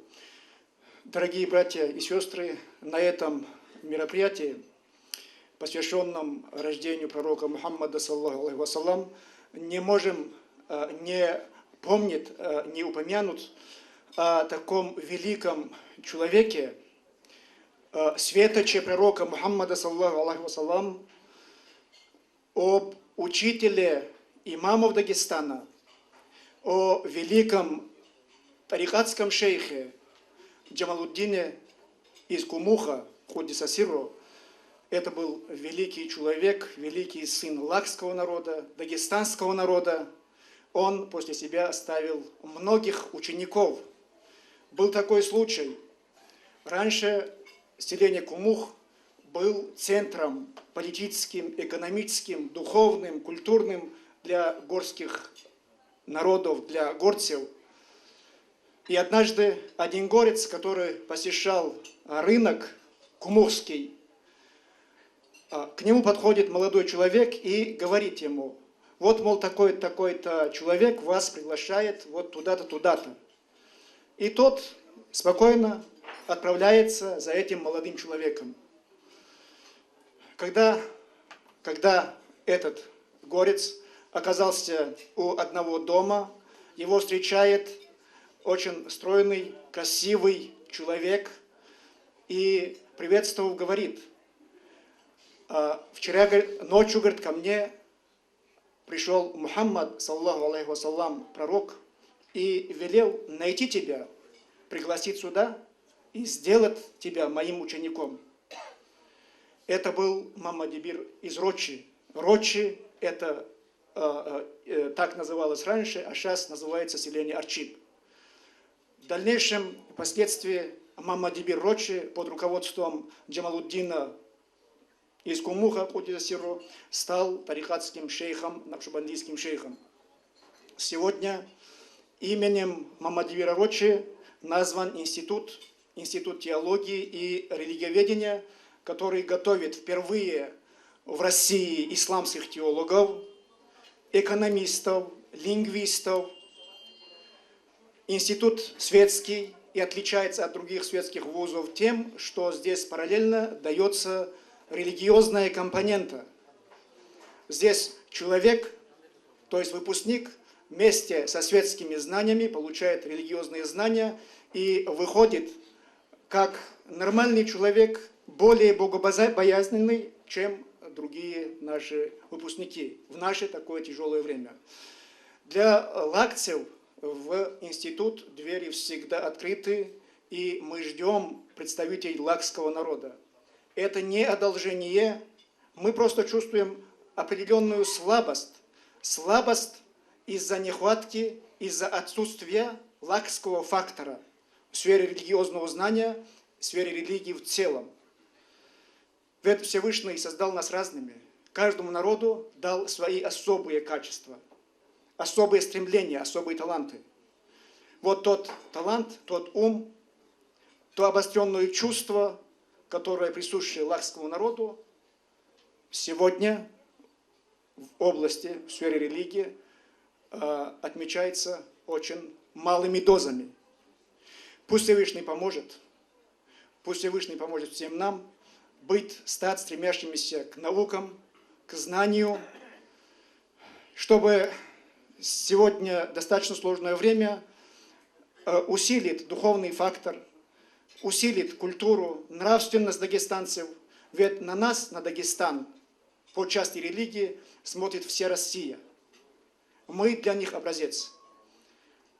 Дорогие братья и сестры, на этом мероприятии, посвященном рождению пророка Мухаммада, саллаллаху алейхи вассалам, не можем не помнить, не упомянуть о таком великом человеке, светоче пророка Мухаммада, саллаллаху алейхи вассалам, об учителе имамов Дагестана, о великом тарикатском шейхе Джамалуддине из Кумуха, Куддиса Сирру. Это был великий человек, великий сын лакского народа, дагестанского народа. Он после себя оставил многих учеников. Был такой случай. Раньше селение Кумух был центром политическим, экономическим, духовным, культурным для горских народов, для горцев. И однажды один горец, который посещал рынок кумухский, к нему подходит молодой человек и говорит ему: вот, мол, такой-то человек вас приглашает вот туда-то, туда-то. И тот спокойно отправляется за этим молодым человеком. Когда этот горец оказался у одного дома, его встречает очень стройный, красивый человек и, приветствовав, говорит: вчера ночью, говорит, ко мне пришел Мухаммад, саллаллаху алейхи вассалам, пророк, и велел найти тебя, пригласить сюда и сделать тебя моим учеником. Это был Мамадибир из Рочи. Рочи – это так называлось раньше, а сейчас называется селение Арчип. В дальнейшем, впоследствии, Мамадибир Рочи под руководством Джамалуддина из Кумуха, Куддиса Сирру, стал тарикатским шейхом, накшбандийским шейхом. Сегодня именем Мамадибира Рочи назван институт теологии и религиоведения, который готовит впервые в России исламских теологов, экономистов, лингвистов. Институт светский и отличается от других светских вузов тем, что здесь параллельно дается религиозная компонента. Здесь человек, то есть выпускник, вместе со светскими знаниями получает религиозные знания и выходит как нормальный человек, более богобоязненный, чем другие наши выпускники в наше такое тяжелое время. Для лакцев в институт двери всегда открыты, и мы ждем представителей лакского народа. Это не одолжение, мы просто чувствуем определенную слабость. Слабость из-за нехватки, из-за отсутствия лакского фактора в сфере религиозного знания, в сфере религии в целом. Ведь Всевышний создал нас разными. Каждому народу дал свои особые качества, особые стремления, особые таланты. Вот тот талант, тот ум, то обостренное чувство, которое присуще лахскому народу, сегодня в области, в сфере религии отмечается очень малыми дозами. Пусть Всевышний поможет всем нам стать стремящимися к наукам, к знанию, чтобы сегодня достаточно сложное время усилит духовный фактор, усилит культуру, нравственность дагестанцев. Ведь на нас, на Дагестан, по части религии, смотрит вся Россия. Мы для них образец.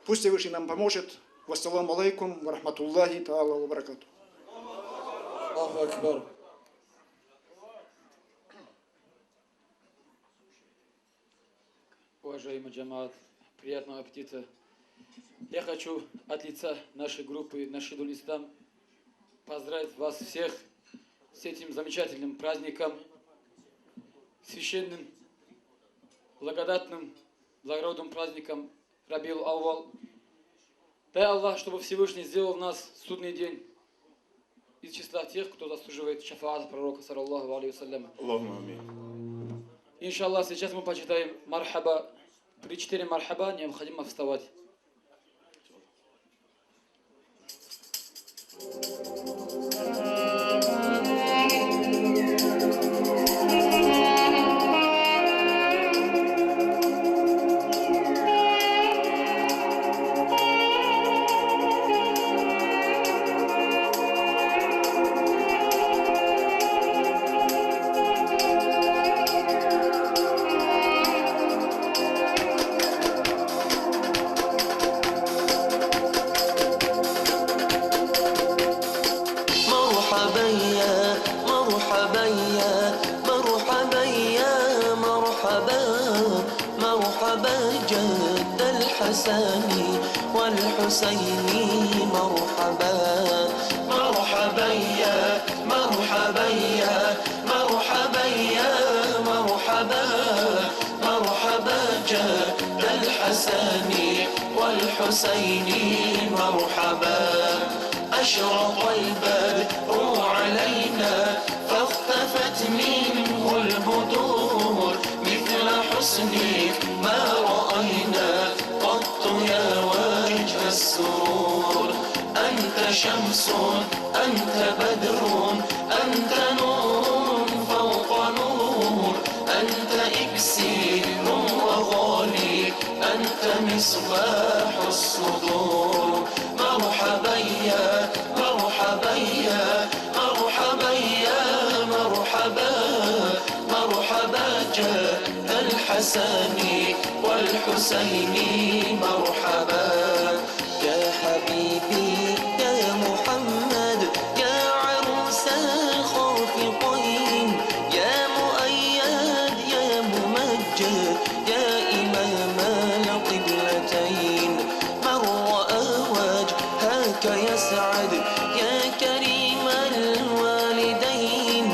Пусть Всевышний нам поможет. Вассаламу алейкум, ва рахматуллахи та'ала ва баракату. Аллаху акбар. Уважаемый джамаат, приятного аппетита. Я хочу от лица нашей группы Нашидуль Ислам поздравить вас всех с этим замечательным праздником, священным, благодатным, благородным праздником Рабил Ауал. Дай Аллах, чтобы Всевышний сделал в нас судный день из числа тех, кто заслуживает шафаата пророка, саллаллаху алейхи вассалям. Иншаллах, сейчас мы почитаем мархаба. 3-4 мархаба, необходимо вставать. والحسيني مرحبا مرحبا يا مرحبا يا مرحبا يا مرحبا مرحبا جد الحسن والحسيني مرحبا أشرق البدر علينا فاختفت منه البدور مثل حسنك ما رأينا قط يا وجه السرور أنت شمس أنت بدر أنت نور فوق نور أنت إكسير وغالي أنت مصباح الصدور مرحبا يا مرحبا يا مرحبا يا مرحبا مرحبا جد الحسن والحسين مرحبا يا حبيبي يا محمد يا عروس الخافقين يا مؤيد يا ممجد يا إمام القبلتين من رأى وجهك يسعد يا كريم الوالدين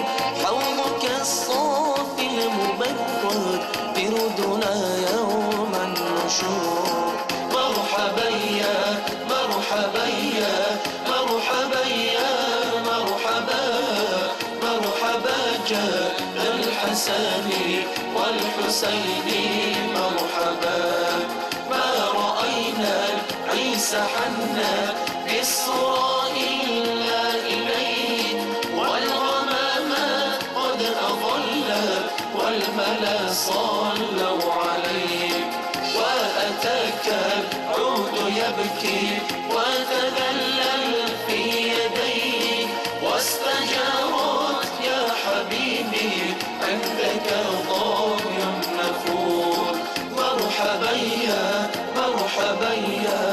حوضك الصافي المبرد بردنا يوم النشور مرحبا يا مرحبا يا مرحبا يا مرحبا مرحبا جد الحسن والحسين مرحبا ما رأينا عيسى حنا بالصراء إلا إليه والغمامات قد أضلت والملا صلوا عليه وأتاك العود يبكي وتذلل في يديه واستجارت يا حبيبي عندك ضوء النفور مرحبا يا مرحبا يا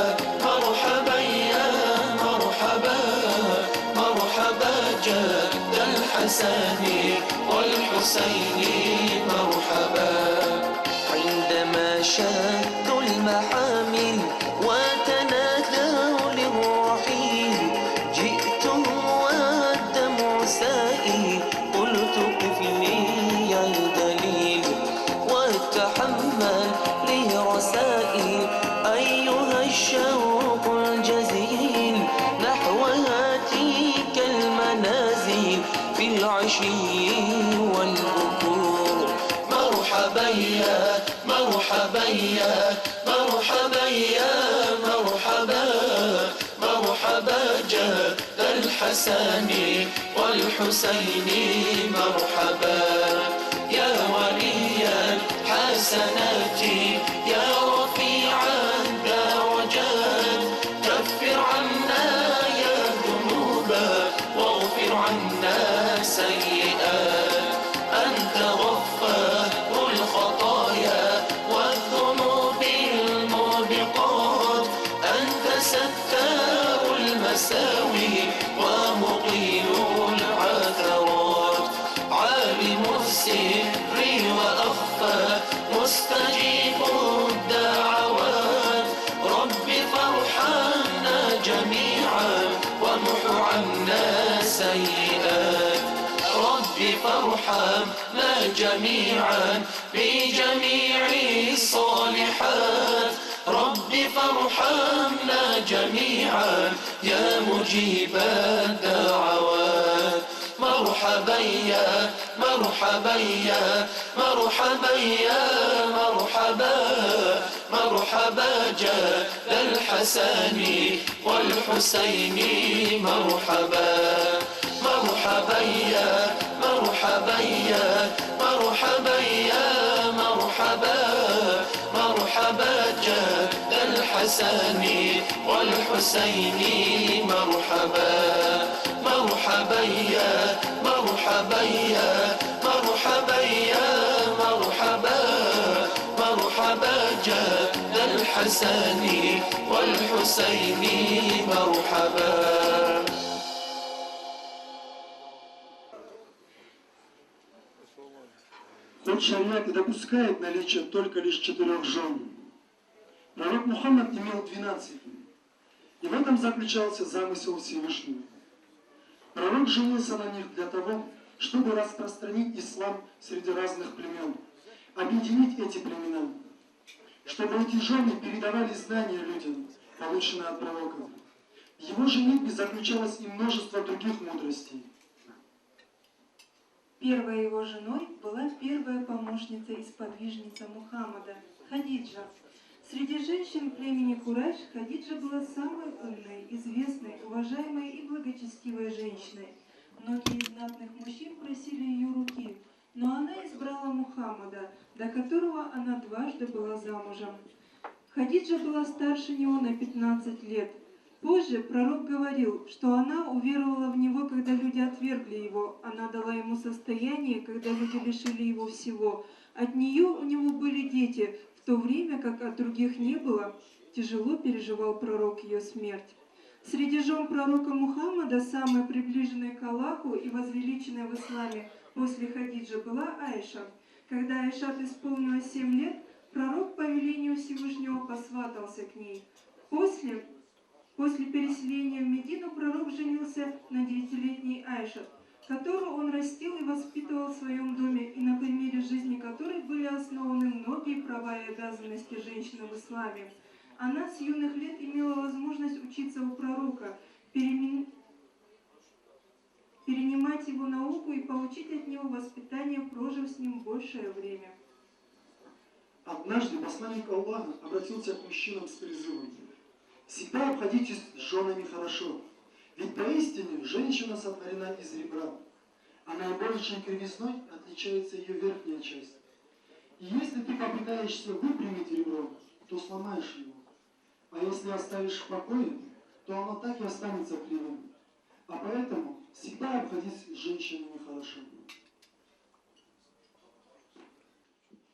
مرحبا يا مرحبا مرحبا جد الحسن والحسين مرحبا عندما شدوا المحامل وتنادوا للرحيل جئتم والدمع سائل قلت العشي والبكور مرحبا يا مرحبا يا مرحبا يا مرحبا مرحبا جد الحسن والحسين مرحبا يا ولي الحسنات يا رفيع الدرجات كفر عنا يا ذنوب واغفر عنا سيئات أنت غفار الخطايا والذنوب الموبقات أنت ستار المساوي ومقيل العثرات عالم السر وأخفى مستجيب الدعوات رب فارحمنا جميعا وامح عنا سيئات رب فارحمنا جميعا بجميع الصالحات رب فارحمنا جميعا يا مجيب الدعوات مرحبا يا مرحبا يا مرحبا يا مرحبا مرحبا جد الحسن والحسين مرحبا مرحبا يا مرحبا يا مرحبا يا مرحبا مرحبا جد الحسن والحسين مرحبا مرحبا يا مرحبا يا مرحبا يا مرحبا مرحبا جد الحسن والحسين مرحبا Хоть шариат и допускает наличие только лишь 4 жен, пророк Мухаммад имел 12, и в этом заключался замысел Всевышнего. Пророк женился на них для того, чтобы распространить ислам среди разных племен, объединить эти племена, чтобы эти жены передавали знания людям, полученные от пророка. В его женитьбе заключалось и множество других мудростей. Первой его женой была первая помощница и сподвижница Мухаммада, Хадиджа. Среди женщин племени Курайш Хадиджа была самой умной, известной, уважаемой и благочестивой женщиной. Многие из знатных мужчин просили ее руки, но она избрала Мухаммада, до которого она дважды была замужем. Хадиджа была старше него на 15 лет. Позже пророк говорил, что она уверовала в него, когда люди отвергли его. Она дала ему состояние, когда люди лишили его всего. От нее у него были дети, в то время как от других не было. Тяжело переживал пророк ее смерть. Среди жен пророка Мухаммада самой приближенной к Аллаху и возвеличенной в исламе после Хадиджи была Айша. Когда Айшат исполнилось 7 лет, пророк по велению Всевышнего посватался к ней. После переселения в Медину пророк женился на 9-летней Айшат, которую он растил и воспитывал в своем доме, и на примере жизни которой были основаны многие права и обязанности женщины в исламе. Она с юных лет имела возможность учиться у пророка, перенимать его науку и получить от него воспитание, прожив с ним большее время. Однажды посланник Аллаха обратился к мужчинам с призывом: «Всегда обходитесь с женами хорошо, ведь поистине женщина сотворена из ребра, а наибольшей кривизной отличается ее верхняя часть. И если ты попытаешься выпрямить ребро, то сломаешь его, а если оставишь в покое, то оно так и останется кривым. А поэтому всегда обходись с женщинами хорошо».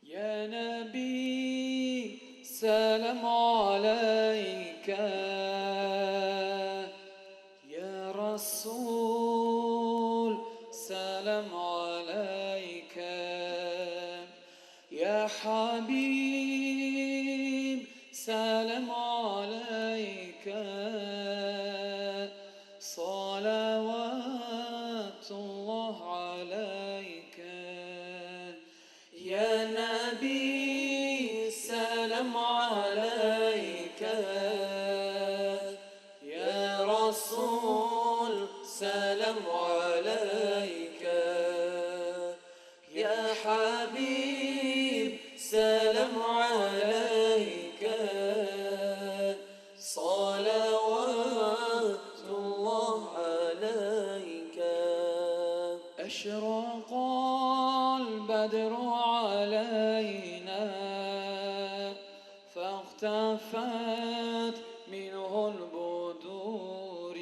يا نبي سلام عليك يا رسول سلام عليك يا حبيب سلام عليك صلوات الله عليك يا نبي سلام عليك يا رسول سلام عليك البدر علينا فاختفت منه البدور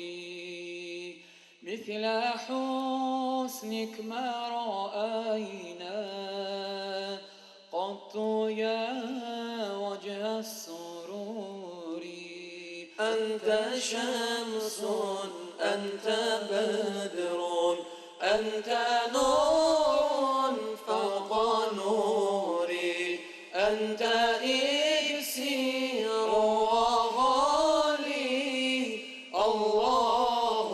مثل حسنك ما رأينا قط يا وجه السرور أنت شمس أنت بدر أنت نور فوق نوري أنت إكسير وغالي الله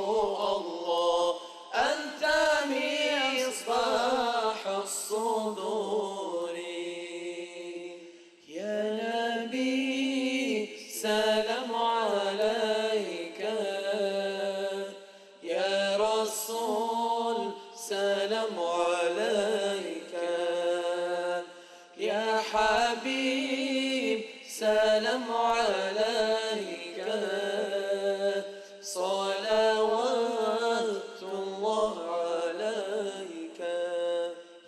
الله أنت مصباح الصدور يا نبي سلام عليك يا رسول سلام عليك يا حبيب سلام عليك صلوات الله عليك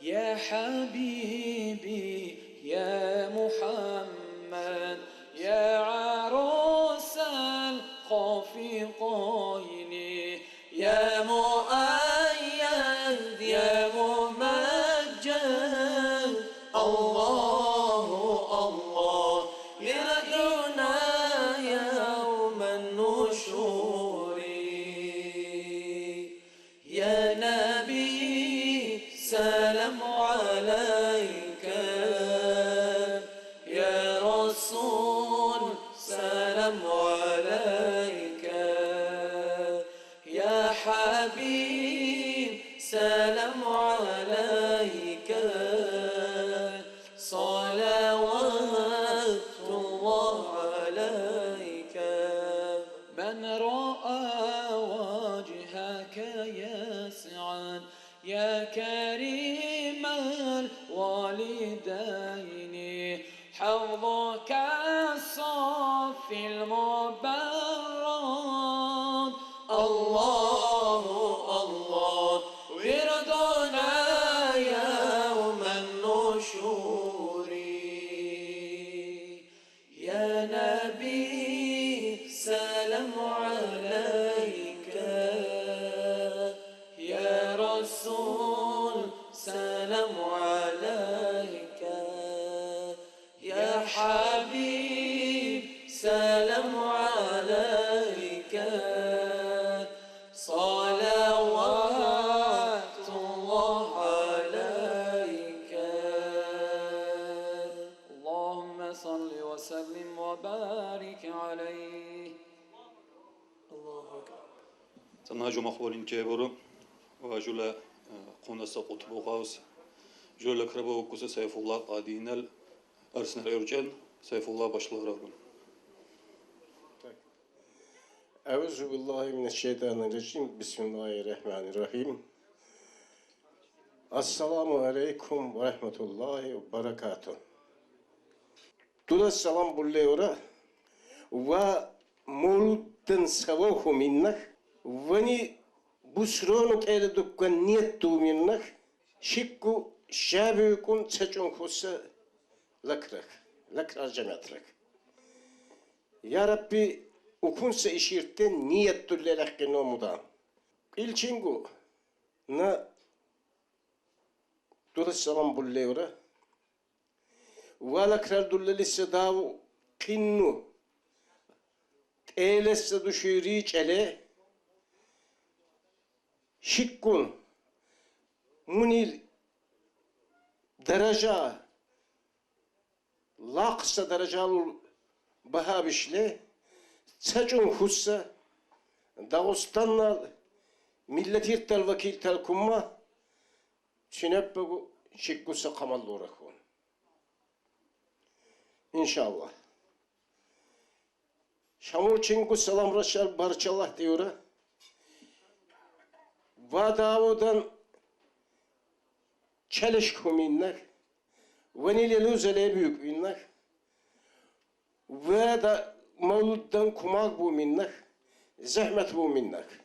يا حبيبي يا محمد يا عروس الخافقين يا مؤيد يا ممجد الله الله يرجونا يوم النشور يا نبي سلام عليك يا رسول سلام عليك يا حبيب سلام عليك صلوات الله عليك من رأى وجهك يسعد يا كريم الوالدين حوضك الصافي المبرد الله الله وردنا يوم النشور يا نبي سلام عليك يا رسول سلام عليك يا حبيب سلام عليك صلوات الله عليك اللهم صل وسلم وبارك عليه تنهاجو مخبولين جابرو وجولا قونس قطب غاوس جولا كربو وكوس سيف الله قادينال أرسنال إرجان سيف الله باشلغراغون أعوذ بالله من الشيطان الرجيم بسم الله الرحمن الرحيم السلام عليكم ورحمة الله وبركاته Туда салам буллеора ва молуден савоху миннах вани бусрону кередуккан ниетту миннах шикку шабюкун цачун хуса лакрах жаматрак Я Rabbi okunsa işirtten niyettüllelahken omuda ilçingu na Tуда салам буллеора Вала крадуллелisse davu kinnu eylesse düşüri çele şikkun munil daraja laqsa darajalul bahabişle çacun hussa Dağıstan'la millet irtel vakil tel kumma çineppegu şikkusa kamallı orakun. İnşallah. Şamur çinku salam raşal barçallah diyor. Vadavudan çeliş kuminnak. Vanilyalı zele büyük minnak. Ve da mevluddan kumak bu minnak. Zahmet bu minnak.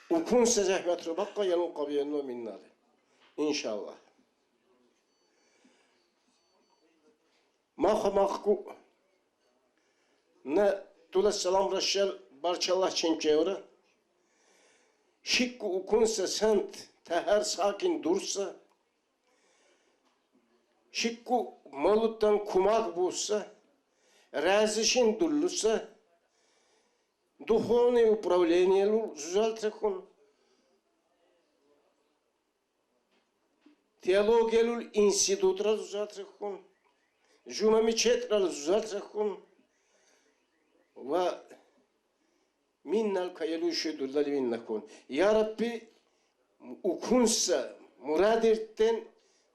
ukun se zahmet rubakka yanul kabiyenno minnale. İnşallah. Mahku ne tula selam raşel barçallah çençevre. Şikku ukunsa sent teher sakin dursa. Şikku maluttan kumak bulsa. Razişin dullusa. Духовное управление зузалтрахун, теологиялул институтрал зузалтрахун, жумамичетрал зузалтрахун, ва миннал каялуши дуллали миннакун. Я Рабби укунса мурадиртен,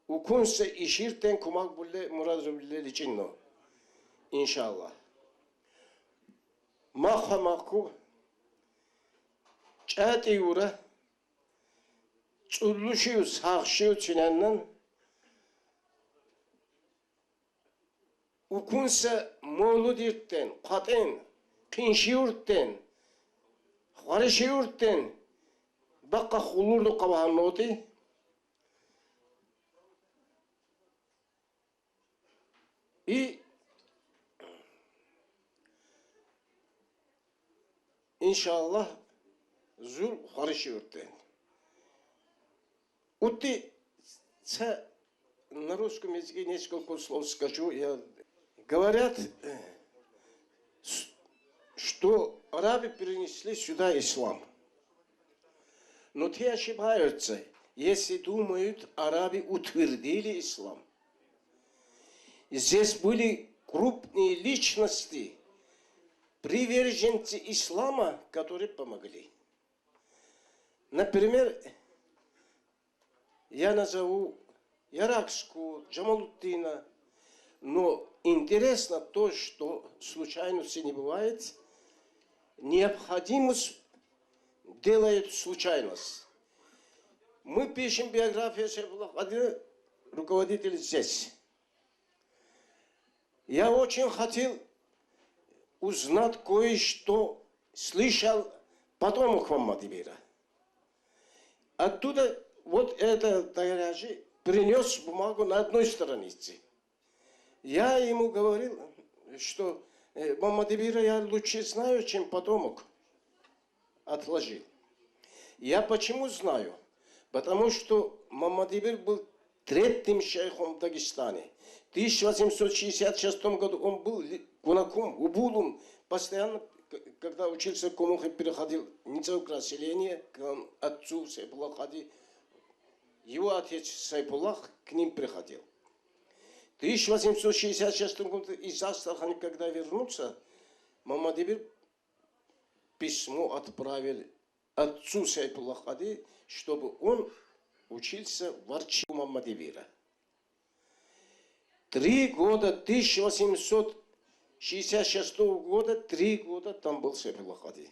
укунса иширтен кумак булле мурадирулле личинно. Иншаллах. Mahamaku çati yura çulluşu sağşı çinenden ukunsa moludirten qaten kinşiurten xarışiurten baqa xulurlu qabanoti i İnşallah zul хороший. Утти на русском языке несколько слов скажу. Говорят, что арабы перенесли сюда ислам. Но те ошибаются, если думают, арабы утвердили ислам. Здесь были крупные личности, приверженцы ислама, которые помогли. Например, я назову Яракскую, Джамалуддина, но интересно то, что случайности не бывает, необходимость делает случайность. Мы пишем биографию Сейфуллах, один руководитель здесь. Я очень хотел узнать кое-что, слышал потомок Маммадибира. Оттуда вот это товарищ принес бумагу на одной странице. Я ему говорил, что Маммадибира я лучше знаю, чем потомок. Отложил. Я почему знаю? Потому что Маммадибир был третьим шейхом в Дагестане. В 1866 году он был кунаком, убулум, постоянно, когда учился в Комухе, переходил не целое селение к отцу Сайфуллахади. Его отец Сайфуллах к ним приходил. В 1866 году из Астрахани, когда вернулся, Маммадибир письмо отправил отцу Сайфуллахади, чтобы он учился в арчи Маммадибира. 3 года, 1866 года, 3 года там был Сайфуллахади.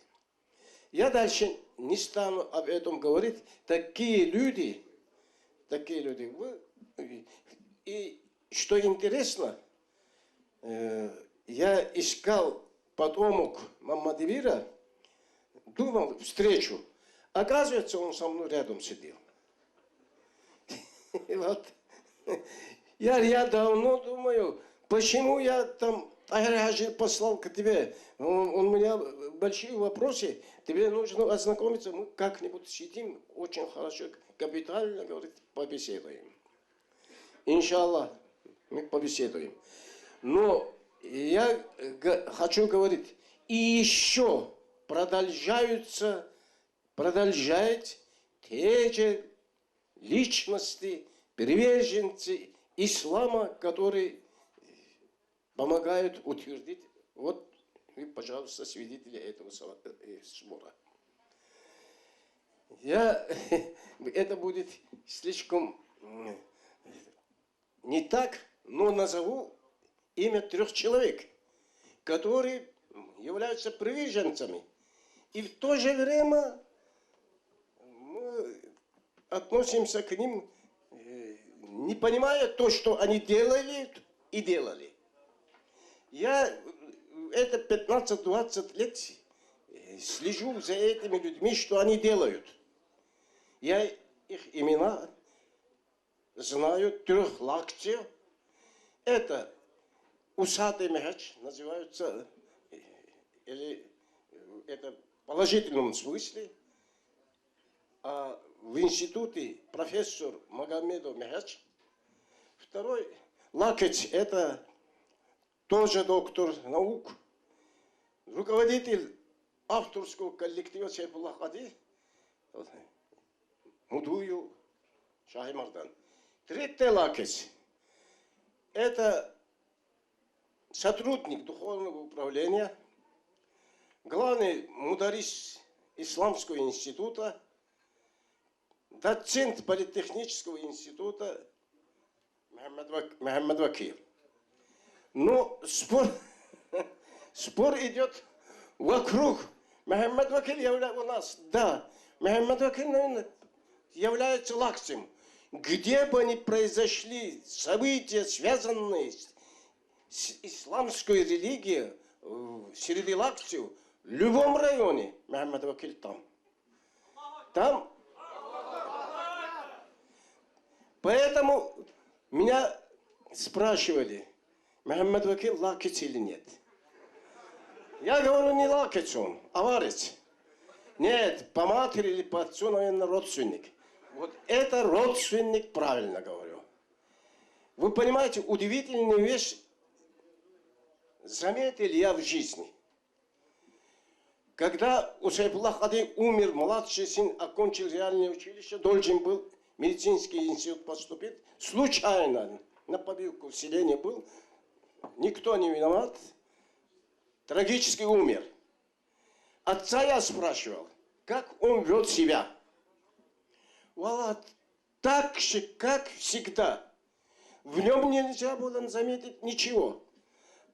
Я дальше не стану об этом говорить. Такие люди, и что интересно, я искал потомок Маммадибира, думал, встречу. Оказывается, он со мной рядом сидел. Вот. Я давно думаю, почему я там Ахир послал к тебе. У меня большие вопросы. Тебе нужно ознакомиться. Мы как-нибудь сидим, очень хорошо, капитально, говорит, побеседуем. Иншаллах, мы побеседуем. Но я хочу говорить, и еще продолжают те же личности, приверженцы ислама, которые помогают утвердить. Вот вы, пожалуйста, свидетели этого спора. Это будет слишком не так, но назову имя 3 человек, которые являются приверженцами. И в то же время мы относимся к ним, не понимая то, что они делали и делали. Я это 15-20 лет слежу за этими людьми, что они делают. Я их имена знаю, 3 локтей. Это усатый мяч, называются, или это в положительном смысле. А в институте профессор Магомедов мяч. Второй локоть, это тоже доктор наук, руководитель авторского коллектива Сейфуллах Ади, Мудую Шахимардан. Третий локоть, это сотрудник духовного управления, главный мударис Исламского института, доцент политехнического института Мухаммад Вакил. Но спор идет вокруг. Мухаммад Вакил является у нас, да, Мухаммад Вакил, наверное, является локтем. Где бы ни произошли события, связанные с исламской религией, среди локтев, в любом районе Мухаммад Вакил там. Там. Поэтому меня спрашивали, Мухаммад Вакил лакец или нет. Я говорю, не лакец он, а варец. Нет, по матери или по отцу, наверное, родственник. Вот это родственник, правильно говорю. Вы понимаете, удивительную вещь заметил я в жизни. Когда у Сейфуллах Ади умер, младший сын окончил реальное училище, должен был в медицинский институт поступить. Случайно на побивку в селении был. Никто не виноват. Трагически умер. Отца я спрашивал, как он вел себя. Вала, так же, как всегда. В нем нельзя было заметить ничего.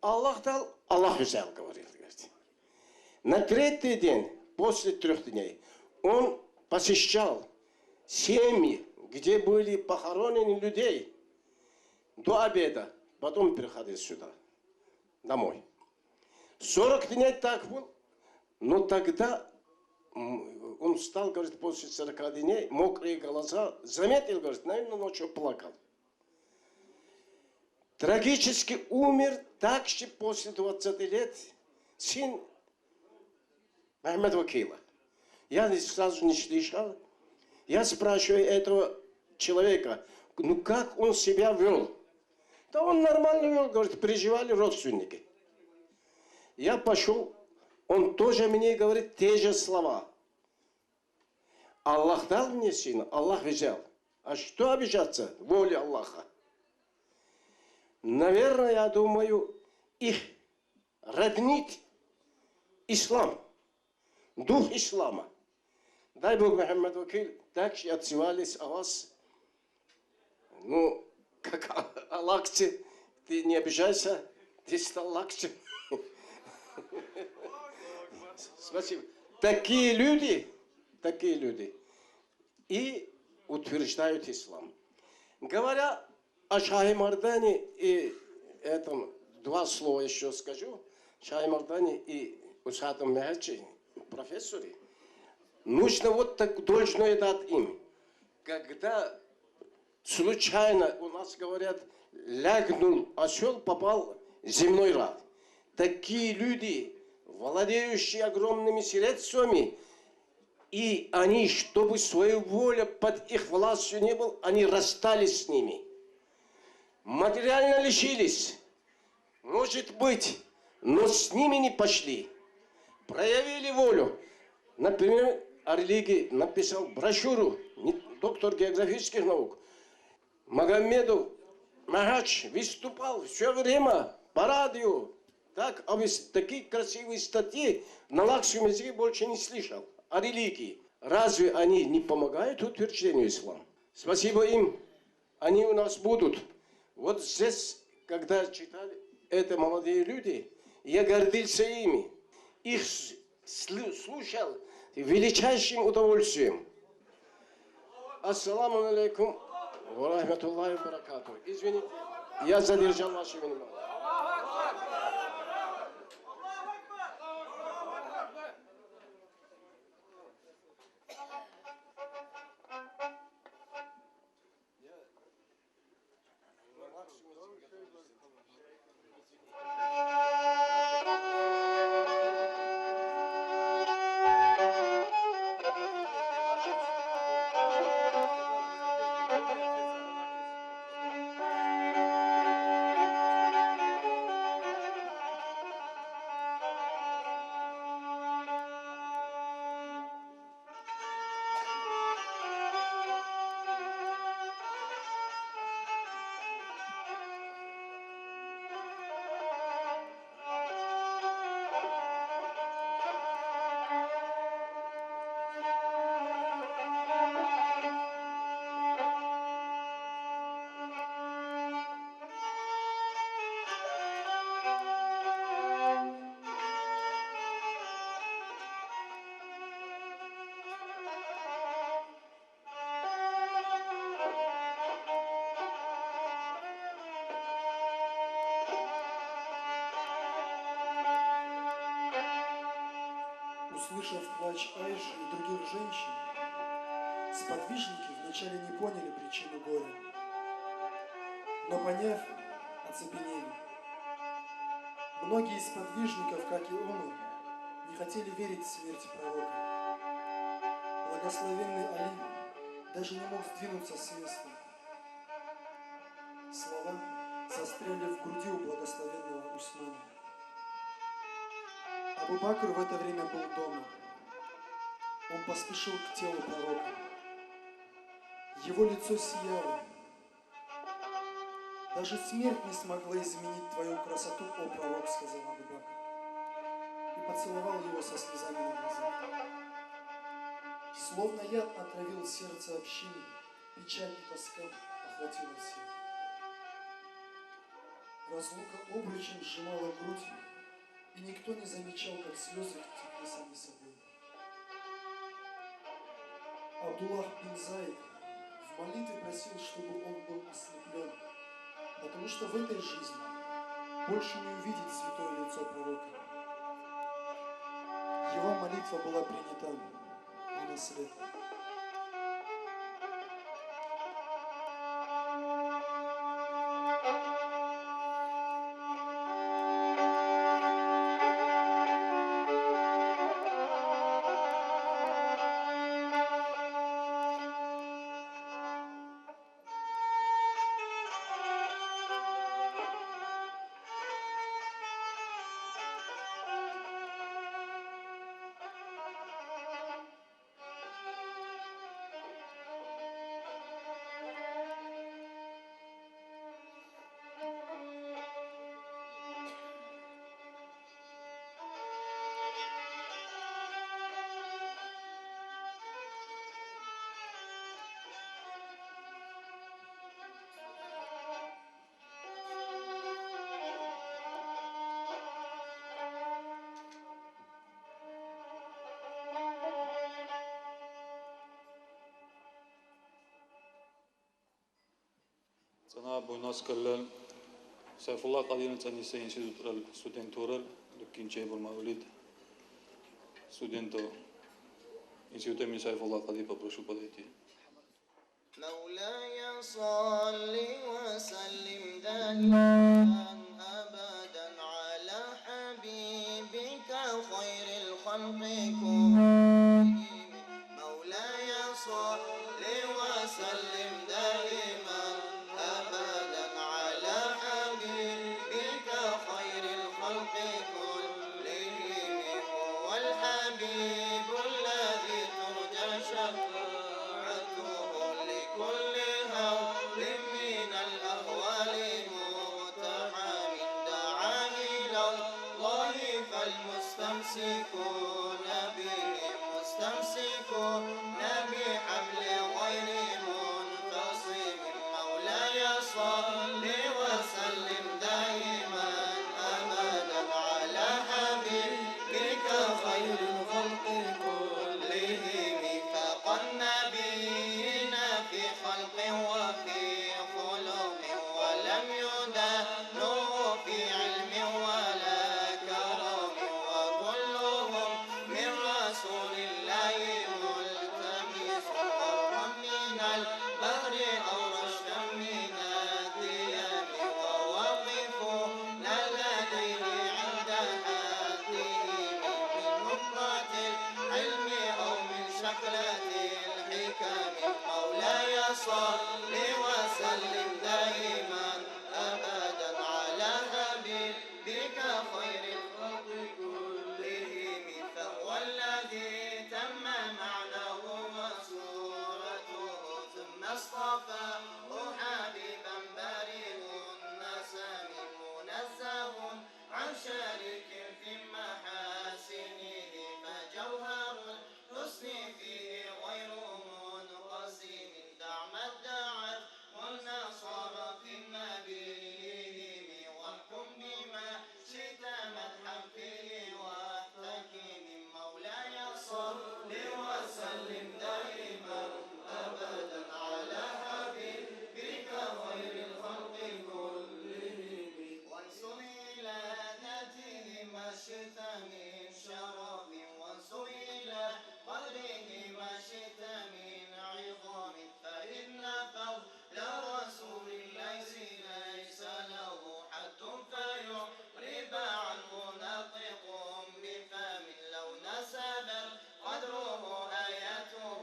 Аллах дал, Аллах взял, говорит. На 3-й день, после 3 дней, он посещал семьи, где были похоронены людей до обеда. Потом приходил сюда, домой. 40 дней так был, но тогда он встал, говорит, после 40 дней, мокрые глаза, заметил, говорит, наверное, ночью плакал. Трагически умер также после 20 лет сын Мухаммад Вакила. Я сразу не слышал. Я спрашиваю этого человека, ну как он себя вел? Да он нормально вел, говорит, переживали родственники. Я пошел, он тоже мне говорит те же слова. Аллах дал мне сына, Аллах взял. А что обижаться? Воля Аллаха. Наверное, я думаю, их роднит ислам, дух ислама. Дай Бог, Мухаммад Вакил, так и отзывались о вас. Ну, как о лакте, ты не обижайся, ты стал лактем. Спасибо. Такие люди и утверждают ислам. Говоря о Шахимардане и этом, 2 слова еще скажу. Шахимардане и усатом мяче, профессоре, нужно вот так должное дать им. Когда случайно, у нас говорят, лягнул осел, попал в земной рай. Такие люди, владеющие огромными средствами, и они, чтобы свою волю под их властью не было, они расстались с ними. Материально лишились, может быть, но с ними не пошли. Проявили волю. Например, о религии написал брошюру доктор географических наук. Магомедов Магач выступал все время по радио. Так, а такие красивые статьи на лакском языке больше не слышал. О религии. Разве они не помогают утверждению ислама? Спасибо им. Они у нас будут. Вот здесь, когда читали это молодые люди, я гордился ими. Их слушал величайшим удовольствием. Ассаламу алейкум ва рахматуллахи ва баракату. Извините, я задержал ваше внимание. Услышав плач Айши и других женщин, сподвижники вначале не поняли причину горя, но поняв, оцепенели. Многие из сподвижников, как и Умар, не хотели верить в смерть пророка. Благословенный Али даже не мог сдвинуться с места. Слова застряли в груди у благословенного Усмана. Абу Бакр в это время был дома. Он поспешил к телу пророка. Его лицо сияло. «Даже смерть не смогла изменить твою красоту, о пророк», — сказал Абу Бакр. И поцеловал его со слезами на глазах. Словно яд отравил сердце общины, печаль и тоска охватила всех. Разлука обручем сжимала грудь, и никто не замечал, как слезы текли сами собой. Абдуллах бин Заид в молитве просил, чтобы он был ослеплен, потому что в этой жизни больше не увидит святое лицо пророка. Его молитва была принята, он ослеп. Цена буйнаскаллал Сайфулла Qadini цаниса институтрал студентурал лукинчей бурмаулид студенто института ми Сайфулла Qadi попрошу подойти. مولاي صل وسلم دائما أبدا على حبيبك خير الخلق كلهم مولاي صل وسلم دائما أبدا على حبيبك خير الخلق كلهم هو الحبيب الذي ترجى شفاعته لكل هول من الأهوال متحام دعا إلى الله فالمستمسكون به مستمسكون بحبل غير منفصم مولاي صل وسلم دائما أبدا على حبيبك خير الخلق كلهم فاق النبيين في خلق وفي خلق ولم يدانوا في علم ولا كرم وكلهم من رسول الله ملتمس قرا من البحر أو رشدا من الديم ووقفون لديه عند حدهم من نقطة العلم أو من شكلة الحكم مولاي صل وسلم دائما أبدا على حبيبك خير الخلق كلهم فهو الذي تم معناه وصورته ثم اصطفاه حبيبا بارئ النسم منزه عن شريك في محاسنه فجوهر الحسن فيه غير منقسم دع ما ادعت والنصارى في نبيهم واحكم بما شئت مدحا فيه واحتكم مولاي صل وسلم دائما ابدا على حبيبك خير الخلق كلهم وانسر الى ذاتهم فضل رسول الله ليس له حد فيعرب عنه ناطق بفم لو نسب قدره آياته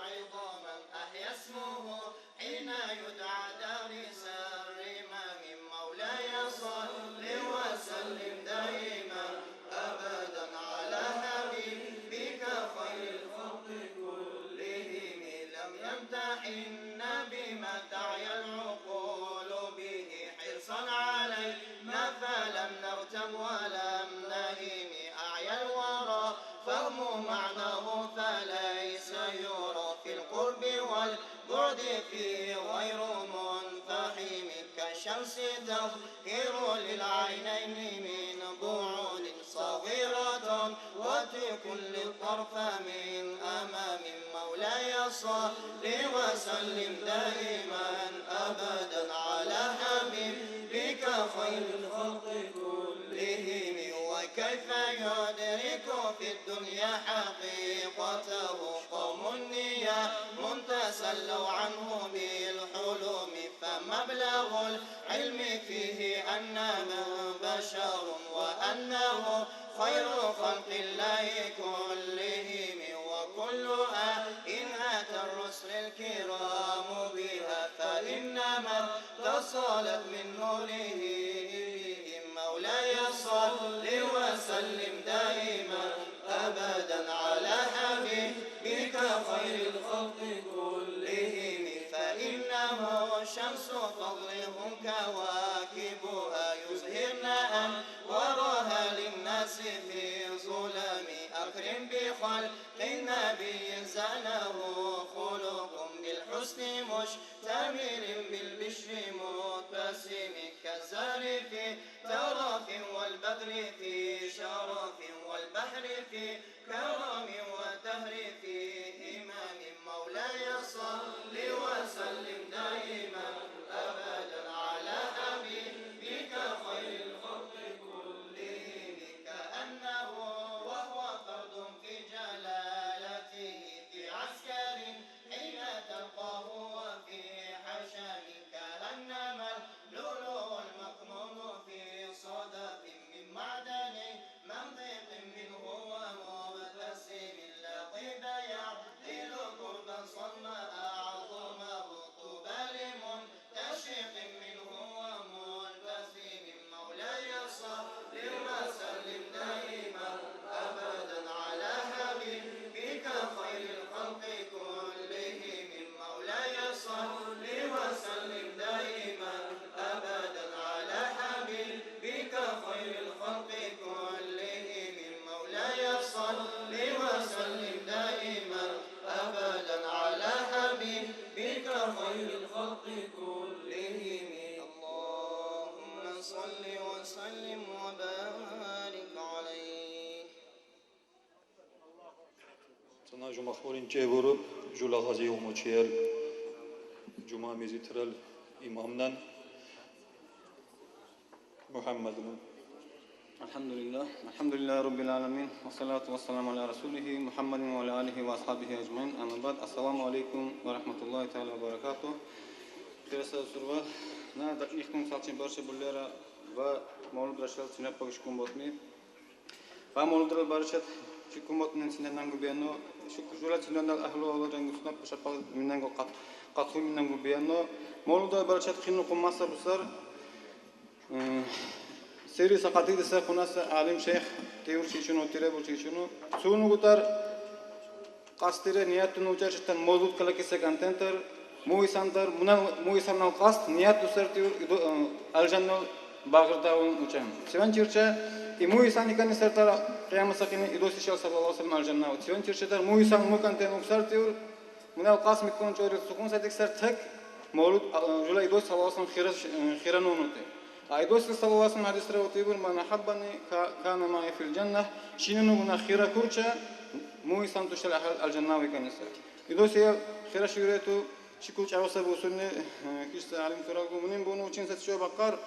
عظاما أحيا اسمه حين يدعى دارس الرمام مولاي صل وسلم دائما أبدا على حبيبك خير الخلق كلهم لم يمتحن بما تعيا العقول به حرصا علينا فلم نرتب ولم نهم أعيا الورى فهم معناه فليس يرى في القرب والبعد فيه غير منفحم كالشمس تظهر للعينين من بعد صغيرة وتكل الطرف من أمام مولاي صل وسلم دائما أبدا على حبيبك خير الخلق كلهم وكيف يدرك في الدنيا حقيقته قوم نيام تسلوا عنه بالحلم فمبلغ العلم فيه أنه بشر وأنه خير خلق الله كلهم وكل إن أتى الرسل الكرام بها فإنما اتصلت من نوره بهم مولاي صل وسلم دائما أبدا على حبيبك خير الخلق كلهم فإنه شمس فضلهم كواكبها يزهرن أنوارها للناس في ظلم أكرم بخلق النبي زانه خلق بالحسن مشتمل بالبشر متسم كالزهر في ترف والبدر في شرف والبحر في كرم والدهر في إمام مولاي صل وسلم دائما أبدا على حبيبك خير الخلق كلهم كأنه وهو فرد في جلالته في عسكر حين تلقاه وفي حشم كأنما اللؤلؤ المكنون في صدف من معدن منطق منه ومبتسم لطيف يعدل قربا صنع أعظمه طوبى لمنتشق منه ومنتسم مولاي صل وسلم دائما أبدا على حبيبك خير الخلق كلهم مولاي صل وسلم دائما أبدا على حبيبك خير الخلق كلهم مولاي صل وسلم دائما أبدا على حبيبك خير الخلق كلهم اللهم صل وسلم وبارك عليه Sana Juma Khorin Çevuru, Jula Ghazi Umoçiyel, Juma Mizitral İmamdan Muhammed'in. الحمد لله رب العالمين والصلاة والسلام على رسوله محمد وعلى آله وأصحابه أجمعين أما بعد السلام عليكم ورحمة الله تعالى وبركاته خيرسا سروا نا دقيقكم ساتشين برشا بوليرا و مولود رشال سنة بقشكم بطني و مولود رال برشا شكم بطني سنة نانغو بيانو شكر جولا سنة نال أهلو أولو رنغو سنة بشا بقى منانغو قطو منانغو بيانو مولود رال برشا خينو قماسا بسر سيري سقطي دسا قناس عالم شيخ تيور شيشونو تيربو شيشونو سونو غتار قاستيره نياتو نوچاشتن موجود كلاكيسه كانتنتر موي سانتر موي سانال قاст نياتو سертиур алжаннал багырдаун учан севан чирча и موي саникани сертара кыямасакини идоси шал саллаллаху алейхи ва алжанна севан чирчатар موي сан мукантен сертиур мунал قاس микон чори сукун сатик сертак молуд жула идоси саллаллаху алейхи хиранунуте Айдос саллаллаху алейхи хадис раватибур ман ахаббани кана маи фил джанна шинуну гуна хира курча муи сантушал алжанна виканиса идос я хира шурету чикуч авса бусунне кишта алим турагу мунин буну чин сат шо бакар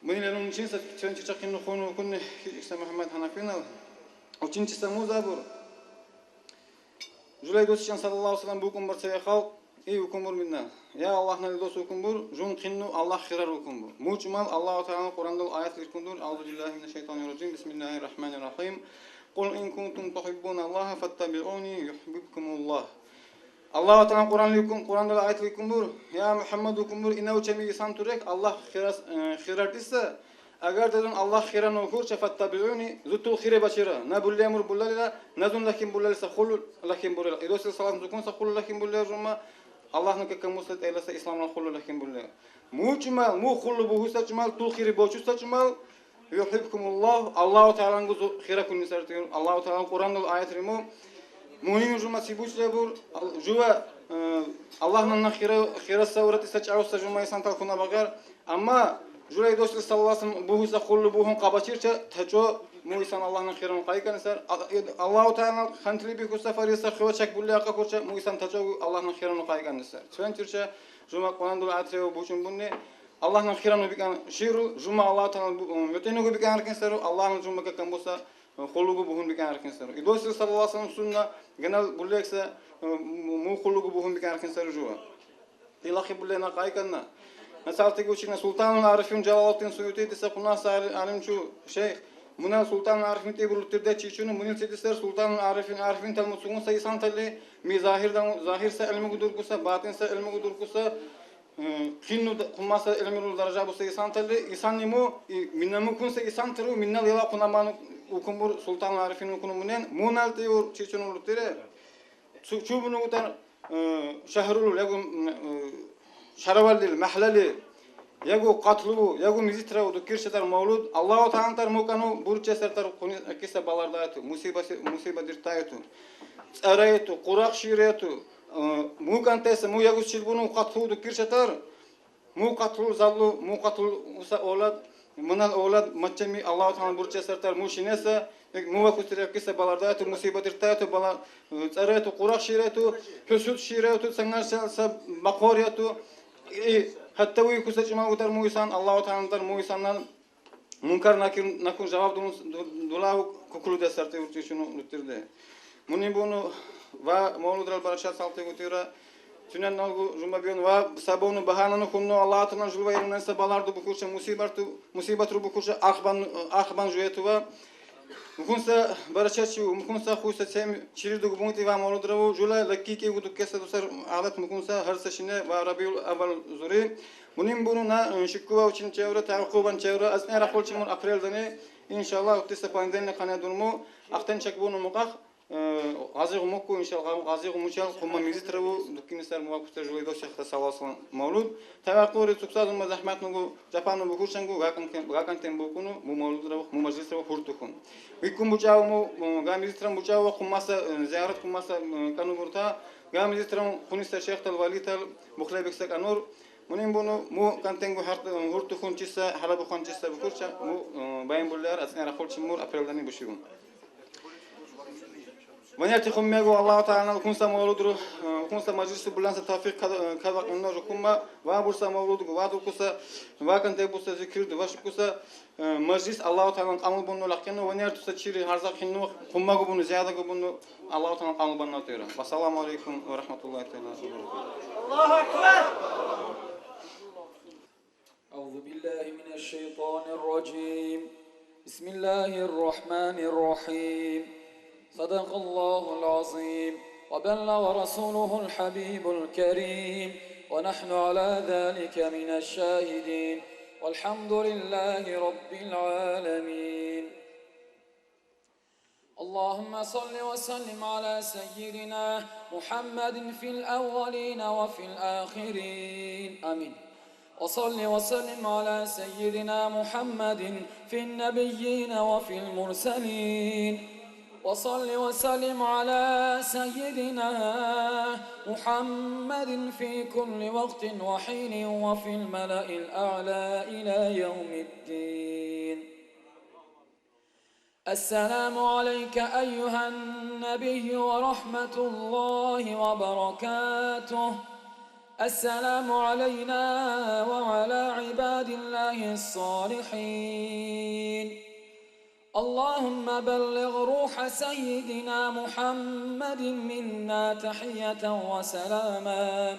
мунин лун чин сат чин чакин хуну кунне кишта мухаммад ханафина учин чиста музабур жулай дос чин саллаллаху алейхи букум барса хал и укумур минна. Я Аллах на лидос укумур, жун кинну Аллах хирар укумур. Мучмал Аллаху Таала Кур'андал аят лиркундур. Аузу биллахи минаш шайтанир раджим. Бисмиллахир рахманир рахим. Qul in kuntum tuhibbuna Allaha fattabi'uni yuhibbukumullah. Allahu Taala Kur'andal ayat lirkundur. Ya Muhammad укумур, инау чами исан турек Аллах хиратиса. Agar dedin Allah khiran okurça fattabi'uni zutul khire bachira. Na bullemur bullalila, na zun lakin bullalisa khul lakin bullal. Idosil salam zukun sa khul lakin bullal ruma. Allah nuk kamusat elasa Islamna khul lakin bullal. Muchmal mu khul buhu saçmal tul khire bochu saçmal. Yuhibbukumullah. Allahu Teala nguzu khira kun misartiyun. Allahu Teala Kur'an'da ayet rimu. Muhim ruma sibuç lebur. Juva Allah'ın khira savrati saçausa juma insan talkuna bakar. Ama Julay dostlar sallasın buhusa kullu buhun kabaçırça taço muisan Allah'ın khirun qaykan sar Allahu Teala khantli bi kusafari sa khwachak bulla qakorcha muisan taço Allah'ın khirun qaykan sar. Çventirça juma Kur'an'da atre buçun bunne Allah'ın khirun bikan shiru juma Allah Teala metenu bikan arkan sar Allah'ın juma ka kambosa khullu buhun bikan arkan sar. Dostlar sallasın sunna genel bulleksa mu khullu buhun bikan arkan sar juma. İlahi bullena qaykanna Mesela tekuşina Sultanul Arifin Celalettin Suyuti dese kunasa alim şu şeyh Muna Sultanul Arifin tebrutirde çiçunu munil sedisler Sultanul Arifin telmusugun sayısan tali mi zahirse ilmi gudur kusa batinse ilmi gudur kusa kinnu kumasa ilmi daraja bu sayısan tali isan nimu minnamu kunsa isan teru minnal yala kunamanı ukumbur Sultanul Arifin ukumunen munal teyur çiçunu urtire çubunu utar şehrul legum Şaravalli, mahlali, yagu qatlu, yagu mizitravu dukirşetar mevlud. Allahu Teala mukanu burçe sertar kisa balardaytu, musibadir taytu, araytu, Kur'ak şiretu, mukan tese mu yagu şilbunu qatlu dukirşetar, mu qatlu zallu, mu qatlu usa olad, manal olad maçemi Allahu Teala burçe sertar mu şinese, mu vakustir kisa balardaytu, musibadir taytu balar, araytu, Kur'ak şiretu, hüsud şiretu, sangar sab bakoriyatu. Hatta bu kusacıma utar muisan Allahu Teala'dan muisandan munkar nakun cevap dulahu kukulu deserte urtuşunu utirde. Muni bunu va Mevludral Barashat salte utira tünen nalgu jumabiyon va sabonu bahananu kunnu Allahu Teala julva yerinden sabalardu bu kurça musibatu bu kurça ahban juetu va Mukunsa barashatçı mukunsa khusa sem çirirdu gubunti va Mevludravu jula lakiki guduk kesa dusar adat mukunsa her seşine va Rabiul Awwal zuri munim bunu na şikuva için çevre taquban çevre asna raqul çimun aprel dane inşallah uttisa pandenne qana durmu aqtan çak bunu muqaq Gazig mukku inşallah gazig muçal qumma mizitravu dukinisar muvakustar jula do şahta salaslan Mevlud tawaquri tuksaz mazahmat nugu Japanu bukurşangu gakan tembukunu mu Mevludravu mu majlisravu hurtukun Bikum bucağı mu gamizitram bucağı kumasa ziyaret kumasa kanu burta gamizitram kunista şeyhtal valital muhlebeksak anur munim bunu mu kantengu hurtu kunçisa halabu kunçisa bukurça mu bayin bullar asna raqul çimur apreldani bushirun Vaniyati khummego Allah Teala kunsa mevludru kunsa majlisu bulansa tawfik kada inno kumma va bursa mevludu va dukusa va kante busa zikirdu va shukusa majlis Allah Teala qamul bunu laqinu vaniyatu sachiri harzaq inno kummago bunu ziyada bunu Allah Teala qamul banna tira. Assalamu alaykum va rahmatullahi taala wa barakatuh. Allahu akbar. Euzu billahi mineşşeytanirracim. Bismillahirrahmanirrahim. صدق الله العظيم وبلغ رسوله الحبيب الكريم ونحن على ذلك من الشاهدين والحمد لله رب العالمين اللهم صل وسلم على سيدنا محمد في الأولين وفي الآخرين آمين وصل وسلم على سيدنا محمد في النبيين وفي المرسلين وصل وسلم على سيدنا محمد في كل وقت وحين وفي الملأ الأعلى إلى يوم الدين السلام عليك أيها النبي ورحمة الله وبركاته السلام علينا وعلى عباد الله الصالحين اللهم بلغ روح سيدنا محمد منا تحية وسلاما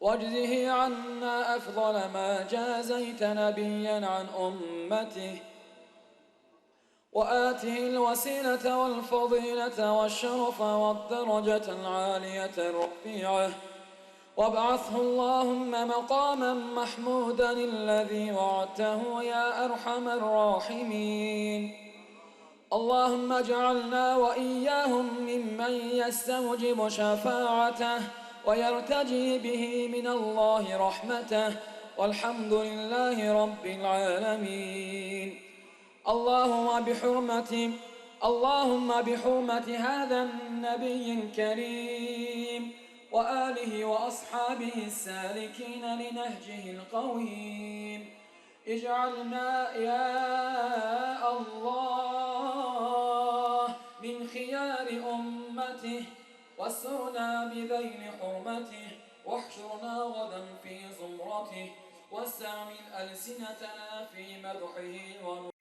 واجزه عنا أفضل ما جازيت نبيا عن أمته، وآته الوسيلة والفضيلة والشرف والدرجة العالية الرفيعة، وابعثه اللهم مقاما محمودا الذي وعدته يا أرحم الراحمين. اللهم اجعلنا وإياهم ممن يستوجب شفاعته ويرتجي به من الله رحمته، والحمد لله رب العالمين. اللهم بحرمة هذا النبي الكريم وآله وأصحابه السالكين لنهجه القويم، اجعلنا يا الله من خيار أمته، واسترنا بذيل حرمته، واحشرنا غدا في زمرته، واستعمل ألسنتنا في مدحه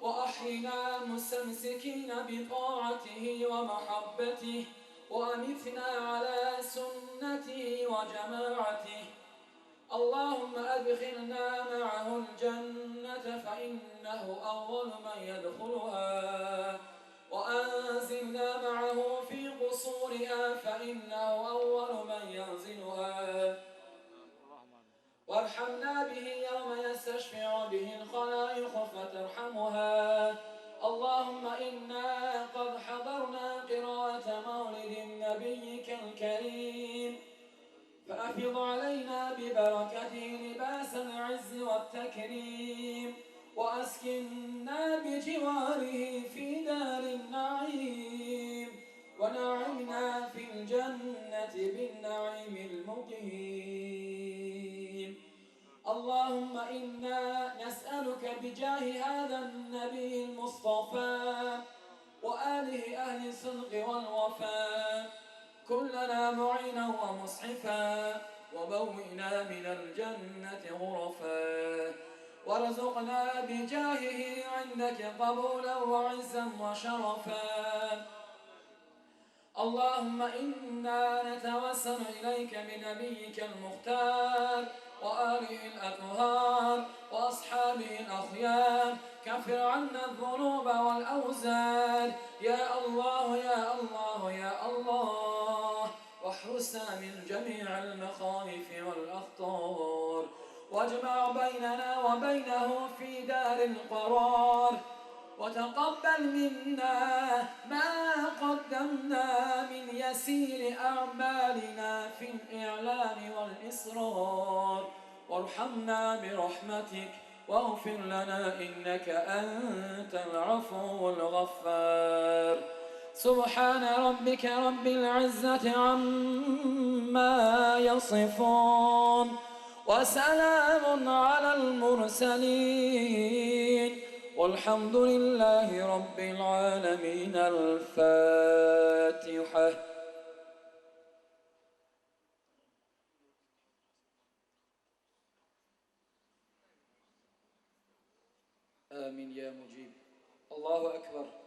وأحينا مستمسكين بطاعته ومحبته، وأمتنا على سنته وجماعته. اللهم أدخلنا معه الجنة فإنه أول من يدخلها، وأنزلنا معه في قصورها فإنه أول من ينزلها، وارحمنا به يوم يستشفع به الخلائق فترحمها. اللهم إنا قد حضرنا قراءة مولد نبيك الكريم، فأفض علينا ببركته لباس العز والتكريم، وأسكننا بجواره في دار النعيم، ونعمنا في الجنة بالنعيم المقيم. اللهم إنا نسألك بجاه هذا النبي المصطفى وآله أهل الصدق والوفاء، كلنا معينا ومصحفا، وبوئنا من الجنة غرفا، وارزقنا بجاهه عندك قبولا وعزا وشرفا. اللهم إنا نتوسل إليك بنبيك المختار وآله الأطهار وأصحابه الأخيار، كفر عنا الذنوب والأوزار يا الله يا الله يا الله، واحرسنا من جميع المخاوف والأخطار، واجمع بيننا وبينه في دار القرار، وتقبل منا ما قدمنا من يسير أعمالنا في الإعلان والإصرار، وارحمنا برحمتك واغفر لنا إنك أنت العفو الغفار. سبحان ربك رب العزة عما يصفون، وسلام على المرسلين، والحمد لله رب العالمين. الفاتحة. آمين يا مجيب. الله أكبر.